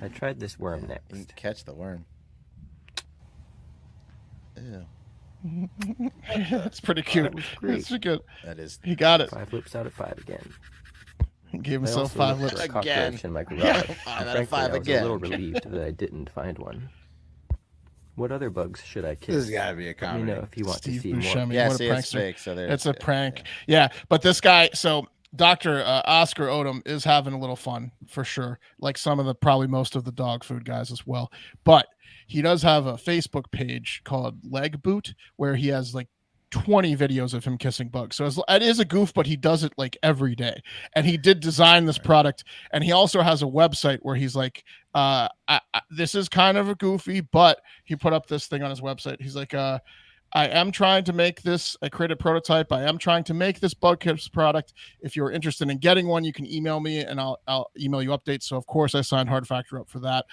M: I tried this worm next.
D: Catch the worm. Ew.
B: That's pretty cute.
M: Great.
B: That's good.
D: That is.
B: He got it.
M: 5 lips out of 5 again.
B: He gave
M: I
B: himself
M: also
B: 5
M: looked
B: lips.
M: for a
D: Again.
M: cockroach in my garage.
D: Yeah,
M: and
D: 5 out of
M: frankly,
D: 5
M: I was
D: again.
M: a little relieved that I didn't find one. What other bugs should I kiss?
A: This has got to be a
M: Let
A: comedy.
M: me know if you want
B: Steve
M: to see more.
B: Buscemi.
D: Yeah,
B: What a
D: see, it's
B: prankster.
D: fake. So there.
B: It's a prank. Yeah, but this guy, so Dr. Oscar Odom is having a little fun for sure, like probably most of the dog food guys as well. But he does have a Facebook page called Leg Boot where he has like 20 videos of him kissing bugs. So it is a goof, but he does it like every day. And he did design this product. And he also has a website where he's like, this is kind of a goofy, but he put up this thing on his website. He's like, I am trying to make this. I created a prototype. I am trying to make this bug kiss product. If you're interested in getting one, you can email me and I'll email you updates. So of course I signed Hard Factor up for that.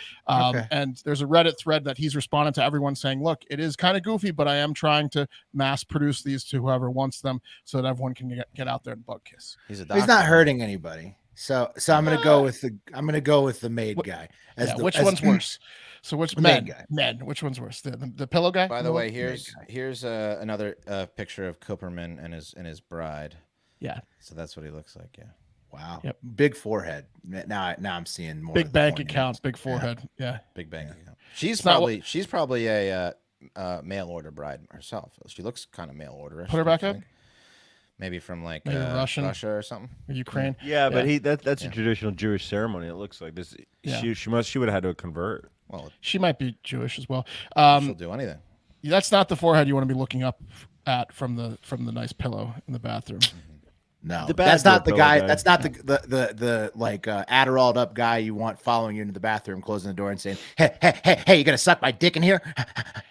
B: And there's a Reddit thread that he's responded to everyone saying, look, it is kind of goofy, but I am trying to mass produce these to whoever wants them so that everyone can get out there and bug kiss.
D: He's
A: not hurting anybody. So I'm gonna go with the maid guy.
B: Which one's worse? So which
A: The main
B: men?
A: guy.
B: Men. Which one's worse? The pillow guy?
D: By the way, here's another picture of Cooperman and his bride.
B: Yeah.
D: So that's what he looks like. Yeah.
A: Wow.
B: Yep.
A: Big forehead. Now I'm seeing more.
B: Big
A: of the
B: bank
A: pointy
B: account,
A: ones.
B: big forehead. Yeah.
D: Big bank account. She's
B: not
D: probably a mail order bride herself. She looks kind of mail orderish.
B: Put her back up.
D: Maybe from like
B: Maybe
D: Russia or something.
B: Or Ukraine.
C: Yeah, but that's a traditional Jewish ceremony. It looks like this.
B: Yeah.
C: She would have had to convert.
D: Well,
B: She might be Jewish as well.
D: she'll do anything.
B: That's not the forehead you want to be looking up at from the nice pillow in the bathroom.
A: No,
C: The bad
A: that's not the
C: pillow
A: guy.
C: guy.
A: That's not the like Adderalled up guy you want following you into the bathroom, closing the door and saying, "Hey, you gonna suck my dick in here?"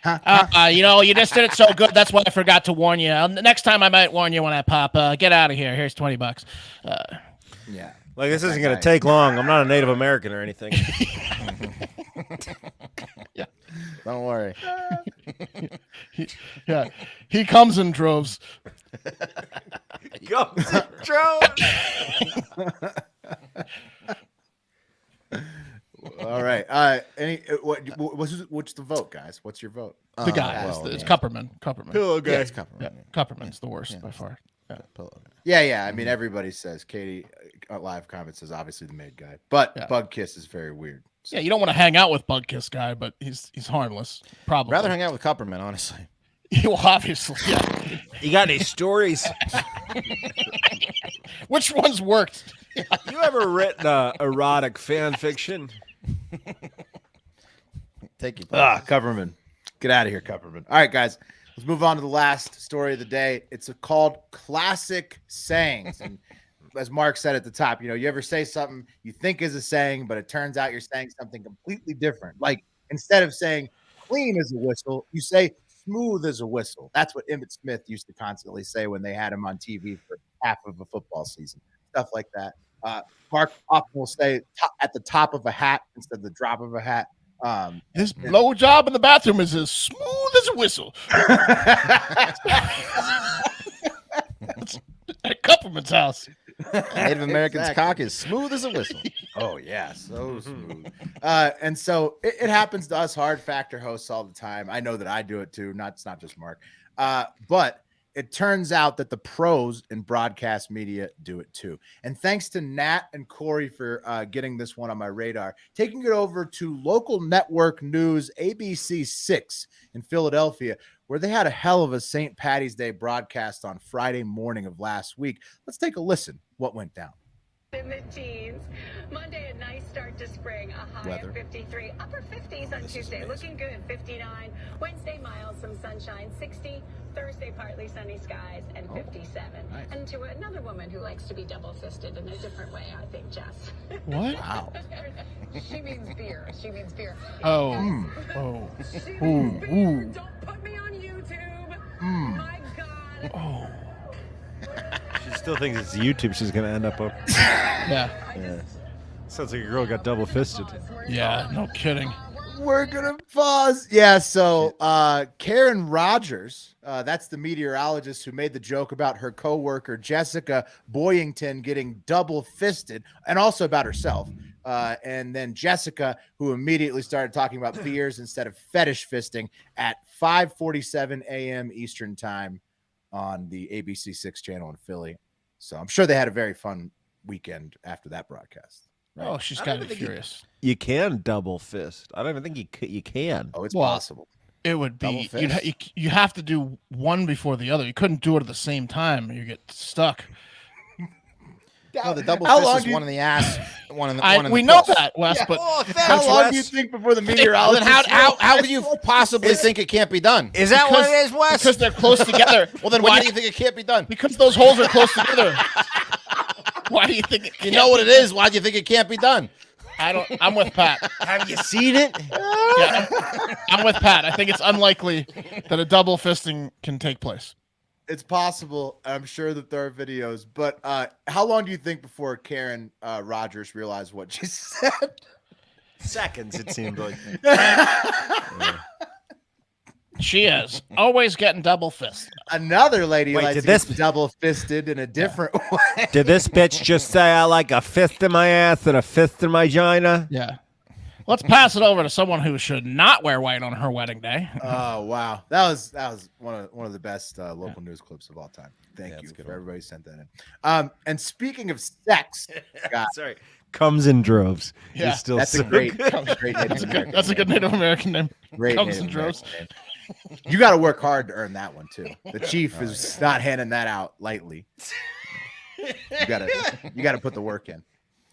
F: You just did it so good. That's why I forgot to warn you. Next time I might warn you when I pop. Get out of here. Here's $20.
A: Yeah.
C: Like this isn't going to take long. I'm not a Native American or anything.
B: Yeah.
D: Don't worry.
B: He comes in droves.
C: Go,
A: All right. What's the vote, guys? What's your vote?
B: The guy. It's Kupperman. Kupperman.
C: Pillow guy.
D: Yeah, it's Cooperman.
B: Yeah. Kupperman's the worst by far. Yeah.
A: Yeah. I mean, everybody says Katie. Live comments says obviously the maid guy, but Bug Kiss is very weird.
B: Yeah, you don't want to hang out with Bug Kiss guy, but he's harmless. Probably.
D: Rather hang out with Copperman, honestly.
B: Well, obviously, yeah.
C: You got any stories?
B: Which one's worked?
C: You ever written erotic fan fiction?
D: Take you.
A: Cupperman. Get out of here, Cupperman. All right, guys. Let's move on to the last story of the day. It's called Classic Sayings. And as Mark said at the top, you ever say something you think is a saying, but it turns out you're saying something completely different. Like instead of saying clean as a whistle, you say smooth as a whistle. That's what Emmitt Smith used to constantly say when they had him on TV for half of a football season. Stuff like that. Mark often will say at the top of a hat instead of the drop of a hat.
B: This blowjob in the bathroom is as smooth as a whistle. At Kupperman's house.
D: Native American's cock is smooth as a whistle.
A: Oh yeah, so smooth. And so it happens to us hard factor hosts all the time. I know that I do it too. It's not just Mark. But it turns out that the pros in broadcast media do it too. And thanks to Nat and Corey for getting this one on my radar, taking it over to local network news ABC 6 in Philadelphia, where they had a hell of a St. Patty's Day broadcast on Friday morning of last week. Let's take a listen what went down.
N: In the teens. Monday, a nice start to spring. A high
A: Weather.
N: of 53. Upper 50s on Tuesday. Looking good. 59. Wednesday, mild, some sunshine. 60. Thursday, partly sunny skies. And 57.
A: Nice.
N: And to another woman who likes to be double-fisted in a different way, I think, Jess.
B: What?
A: Wow.
N: She means beer. She means beer.
B: Oh. Oh. Ooh. Ooh.
N: Don't put me on YouTube. My God.
B: Oh.
C: She still thinks it's YouTube she's going to end up up.
B: Yeah.
C: Sounds like a girl got double fisted.
B: Yeah, no kidding.
A: We're gonna pause. Yeah, so Karen Rogers, that's the meteorologist who made the joke about her coworker Jessica Boyington getting double fisted, and also about herself. And then Jessica, who immediately started talking about beers instead of fetish fisting at 5:47 a.m. Eastern time on the ABC 6 channel in Philly. So I'm sure they had a very fun weekend after that broadcast. Right?
B: Oh, she's got to be furious.
C: You can double fist. I don't even think you can.
A: Oh, it's possible.
B: It would
D: Double
B: be
D: fist?
B: you have to do one before the other. You couldn't do it at the same time. You get stuck.
D: No, the double
A: How
D: fist
A: long
D: is
A: do you-
D: one in the ass, one in the.
B: We know that, Wes, but
A: How long do you think before the meteorologist?
D: Then how do you possibly think it can't be done?
C: Is that what it is, Wes?
B: Because they're close together.
D: Well, then why do you think it can't be done?
B: Because those holes are close together. Why do you think it
D: You know what it is. Why do you think it can't be done?
B: I'm with Pat.
C: Have you seen it?
B: Yeah, I'm with Pat. I think it's unlikely that a double fisting can take place.
A: It's possible. I'm sure that there are videos, but how long do you think before Karen Rogers realized what she said?
C: Seconds, it seemed like.
F: She is always getting double fist.
A: Another lady
C: Wait,
A: likes
C: did
A: to get
C: this-
A: double fisted in a different way.
C: Did this bitch just say I like a fist in my ass and a fist in my vagina?
B: Yeah. Let's pass it over to someone who should not wear white on her wedding day.
A: Oh wow, that was one of the best local news clips of all time. Thank you for everybody who sent that in. And speaking of sex, guys,
C: sorry, comes in droves.
B: Yeah,
C: It's still
A: that's
C: so
A: a great
C: good.
B: That's a good Native American name.
A: Great
B: Comes
A: Native
B: in droves.
A: American name. You got to work hard to earn that one too. The chief is not handing that out lightly. You gotta put the work in.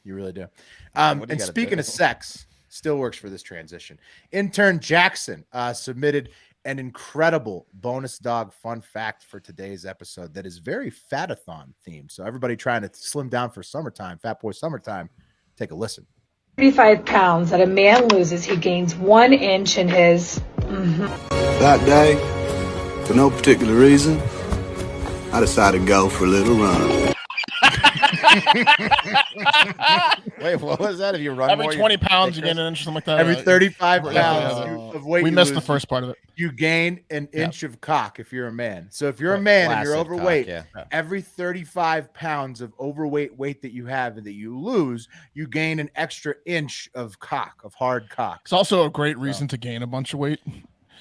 A: You really do. And speaking of sex, still works for this transition. Intern Jackson submitted an incredible bonus dog fun fact for today's episode that is very fatathon themed. So everybody trying to slim down for summertime, Fatboy summertime, take a listen.
O: 35 pounds that a man loses, he gains 1 inch in his.
P: That day, for no particular reason, I decided to go for a little run.
D: Wait, what was that? If you run
B: every
D: more,
B: 20 pounds, you gain an inch, something like that.
A: Every 35 pounds of weight,
B: we
A: you
B: missed
A: lose,
B: the first part of it.
A: You gain an inch of cock if you're a man. So if you're a man and you're
D: Flaccid
A: overweight,
D: cock,
A: every 35 pounds of overweight weight that you have and that you lose, you gain an extra inch of cock, of hard cock.
B: It's also a great reason to gain a bunch of weight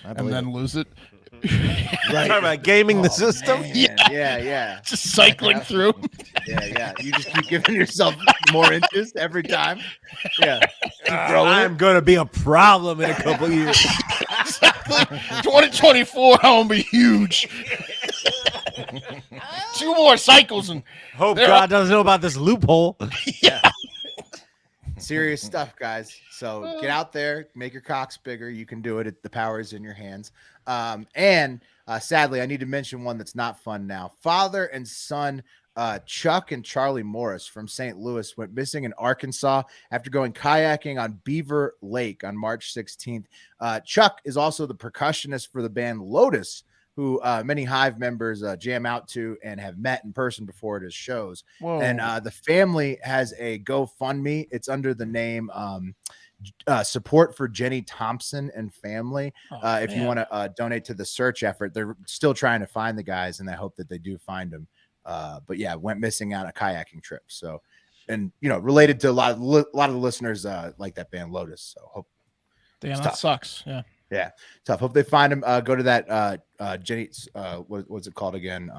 B: and then lose it.
C: Right. Talking about gaming the system.
A: Man.
B: Yeah.
A: Yeah.
B: Just cycling through.
A: Yeah. You just keep giving yourself more inches every time. Yeah. Keep growing.
C: I'm going to be a problem in a couple years.
B: 2024, I'm gonna be huge. 2 more cycles and
C: hope God doesn't know about this loophole.
B: Yeah.
A: Serious stuff, guys. So get out there, make your cocks bigger. You can do it. The power is in your hands. And sadly, I need to mention one that's not fun now. Father and son Chuck and Charlie Morris from St. Louis went missing in Arkansas after going kayaking on Beaver Lake on March 16th. Chuck is also the percussionist for the band Lotus, who many Hive members jam out to and have met in person before at his shows.
B: Whoa.
A: And the family has a GoFundMe. It's under the name Support for Jenny Thompson and Family. If you want to donate to the search effort, they're still trying to find the guys, and I hope that they do find them. But yeah, went missing on a kayaking trip. So, and related to a lot of the listeners like that band Lotus. So hope.
B: Damn, that sucks.
A: Yeah, tough. Hope they find him. Go to that Jenny's what's it called again?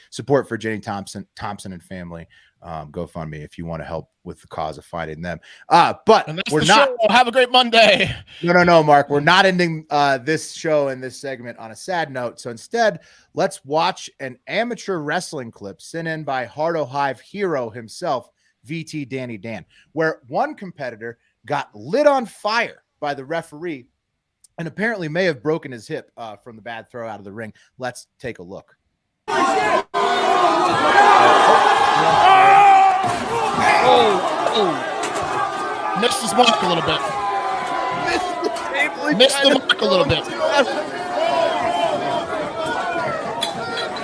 A: Support for Jenny Thompson and Family. GoFundMe if you want to help with the cause of finding them. But we're not.
B: Show. Have a great Monday.
A: No, Mark. We're not ending this show and this segment on a sad note. So instead, let's watch an amateur wrestling clip sent in by Hardo Hive hero himself, VT Danny Dan, where one competitor got lit on fire by the referee and apparently may have broken his hip from the bad throw out of the ring. Let's take a look.
B: Missed his mark a little bit. Missed the mark a little bit.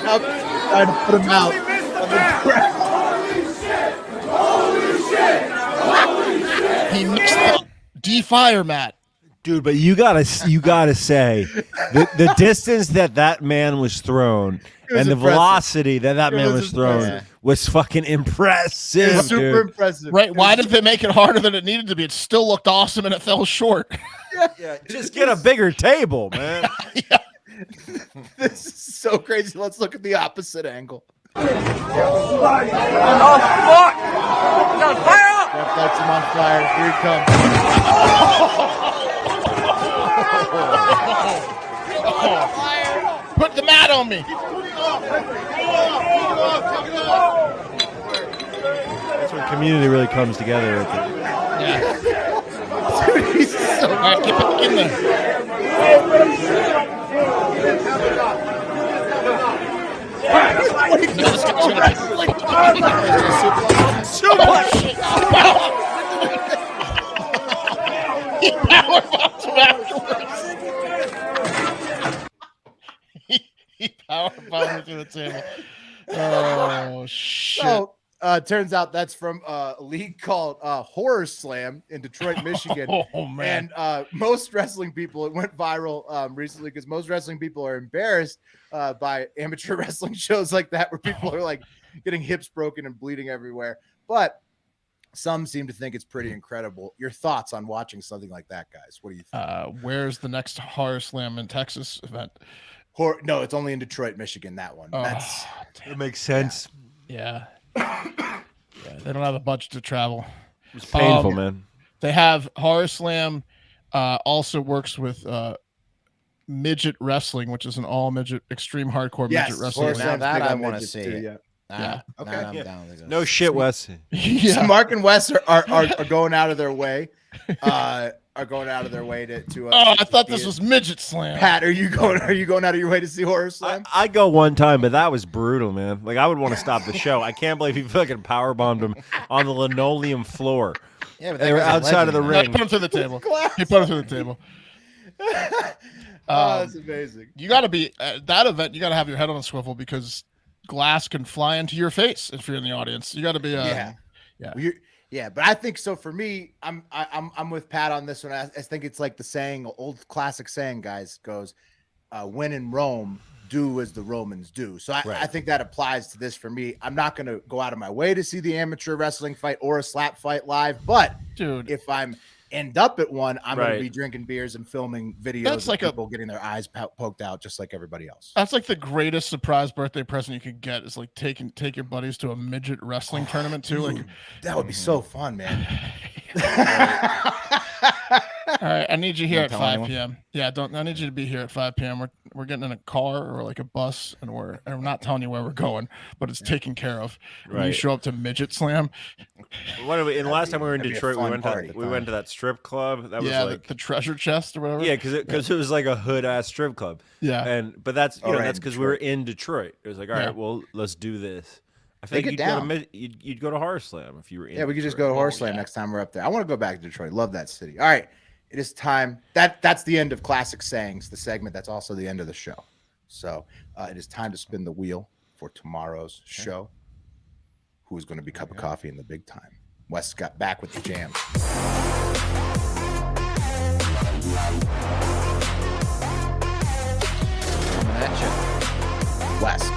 A: I'm trying to put him out.
B: He missed the D-fire mat.
C: Dude, but you gotta say the distance that man was thrown and the velocity that man was thrown was fucking impressive.
A: Yeah, super impressive.
B: Right? Why did they make it harder than it needed to be? It still looked awesome and it fell short.
C: Yeah, just get a bigger table, man.
A: This is so crazy. Let's look at the opposite angle.
Q: Oh, fuck! No, fire up!
A: That lights him on fire. Here he comes.
B: Put the mat on me.
C: That's when community really comes together.
B: Yeah.
A: Dude, he's so
B: all right, get back in there. No, this guy's He power bombed him afterwards. He power bombed him through the table. Oh shit!
A: So, turns out that's from a league called Horror Slam in Detroit, Michigan.
B: Oh man!
A: And most wrestling people, it went viral recently because most wrestling people are embarrassed by amateur wrestling shows like that, where people are like getting hips broken and bleeding everywhere. But Some seem to think it's pretty incredible. Your thoughts on watching something like that, guys? What do you think?
B: Where's the next Horror Slam in Texas event?
A: No, it's only in Detroit, Michigan. That one.
C: That makes sense.
B: Yeah. They don't have a budget to travel.
C: It's painful, man.
B: They have Horror Slam. Also works with midget wrestling, which is an all midget, extreme hardcore midget wrestling.
D: Now that I want to see.
A: Too,
B: yeah.
A: Okay.
D: I'm down with
C: No shit, Wes.
A: So Mark and Wes are going out of their way. Are going out of their way to
B: I thought this was midget slam.
A: Pat, are you going out of your way to see Horror Slam?
C: I go one time, but that was brutal, man. Like, I would want to stop the show. I can't believe he fucking powerbombed him on the linoleum floor.
D: Yeah, but
C: they were outside of the ring.
B: He put him through the table. He put him through the table.
A: That's amazing.
B: You got to be at that event. You got to have your head on a swivel because glass can fly into your face if you're in the audience. You got to be
A: yeah. Yeah, but I think so. For me, I'm with Pat on this one. I think it's like the saying, old classic saying, guys, goes, "When in Rome, do as the Romans do." So I think that applies to this for me. I'm not going to go out of my way to see the amateur wrestling fight or a slap fight live, but
B: dude,
A: if I'm end up at one, I'm going to be drinking beers and filming videos of people getting their eyes poked out just like everybody else.
B: That's like the greatest surprise birthday present you could get is like take your buddies to a midget wrestling tournament too. Like
A: that would be so fun, man.
B: All right, I need you here at 5 p.m. Yeah, I need you to be here at 5 p.m. We're getting in a car or like a bus, and we're not telling you where we're going, but it's taken care of. When you show up to Midget Slam.
C: What we? And last time we were in Detroit, we went to that strip club. That was like
B: the treasure chest or whatever.
C: Yeah, because it was like a hood ass strip club.
B: Yeah,
C: but that's that's because we were in Detroit. It was like, all right, well, let's do this. I think you'd go to Horror Slam if you were in.
A: Yeah, we could just go to Horror Slam next time we're up there. I want to go back to Detroit. Love that city. All right. It is time. That's the end of Classic Sayings, the segment. That's also the end of the show. So it is time to spin the wheel for tomorrow's show. Who is going to be Cup of Coffee in the big time? Wes got back with the jam.
D: Coming at you.
A: Wes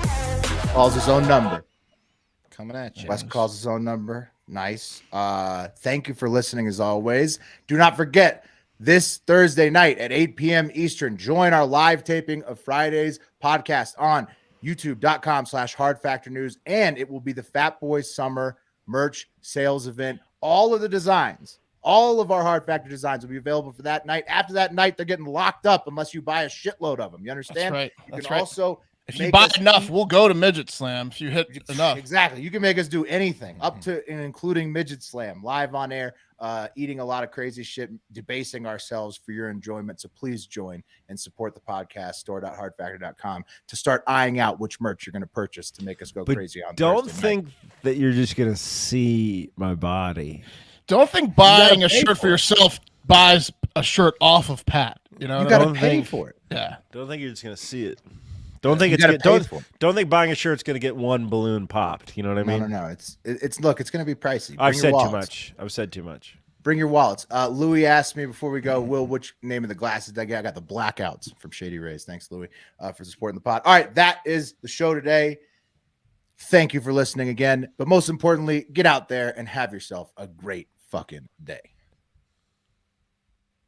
A: calls his own number.
D: Coming at you.
A: Wes calls his own number. Nice. Thank you for listening as always. Do not forget, this Thursday night at 8 p.m. Eastern, join our live taping of Friday's podcast on youtube.com/hardfactornews. And it will be the Fatboy Summer merch sales event. All of the designs, all of our Hard Factor designs will be available for that night. After that night, they're getting locked up unless you buy a shitload of them. You understand?
B: That's right.
A: You can also...
B: If you buy enough, we'll go to Midget Slam. If you hit enough.
A: Exactly. You can make us do anything up to and including Midget Slam live on air, eating a lot of crazy shit, debasing ourselves for your enjoyment. So please join and support the podcast, store.hardfactor.com, to start eyeing out which merch you're going to purchase to make us go crazy on
C: Don't
A: Thursday
C: think
A: night.
C: that you're just going to see my body.
B: Don't think buying a shirt for yourself buys a shirt off of Pat. You know,
A: you got to pay for it.
B: Yeah.
C: Don't think you're just going to see it. Don't think don't think buying a shirt's going to get one balloon popped. You know what I mean?
A: No. It's look, it's going to be pricey.
C: I've said too much.
A: Bring your wallets. Louis asked me before we go, Will, which name of the glasses did I get? I got the Blackouts from Shady Rays. Thanks, Louis, for supporting the pod. All right, that is the show today. Thank you for listening again. But most importantly, get out there and have yourself a great fucking day.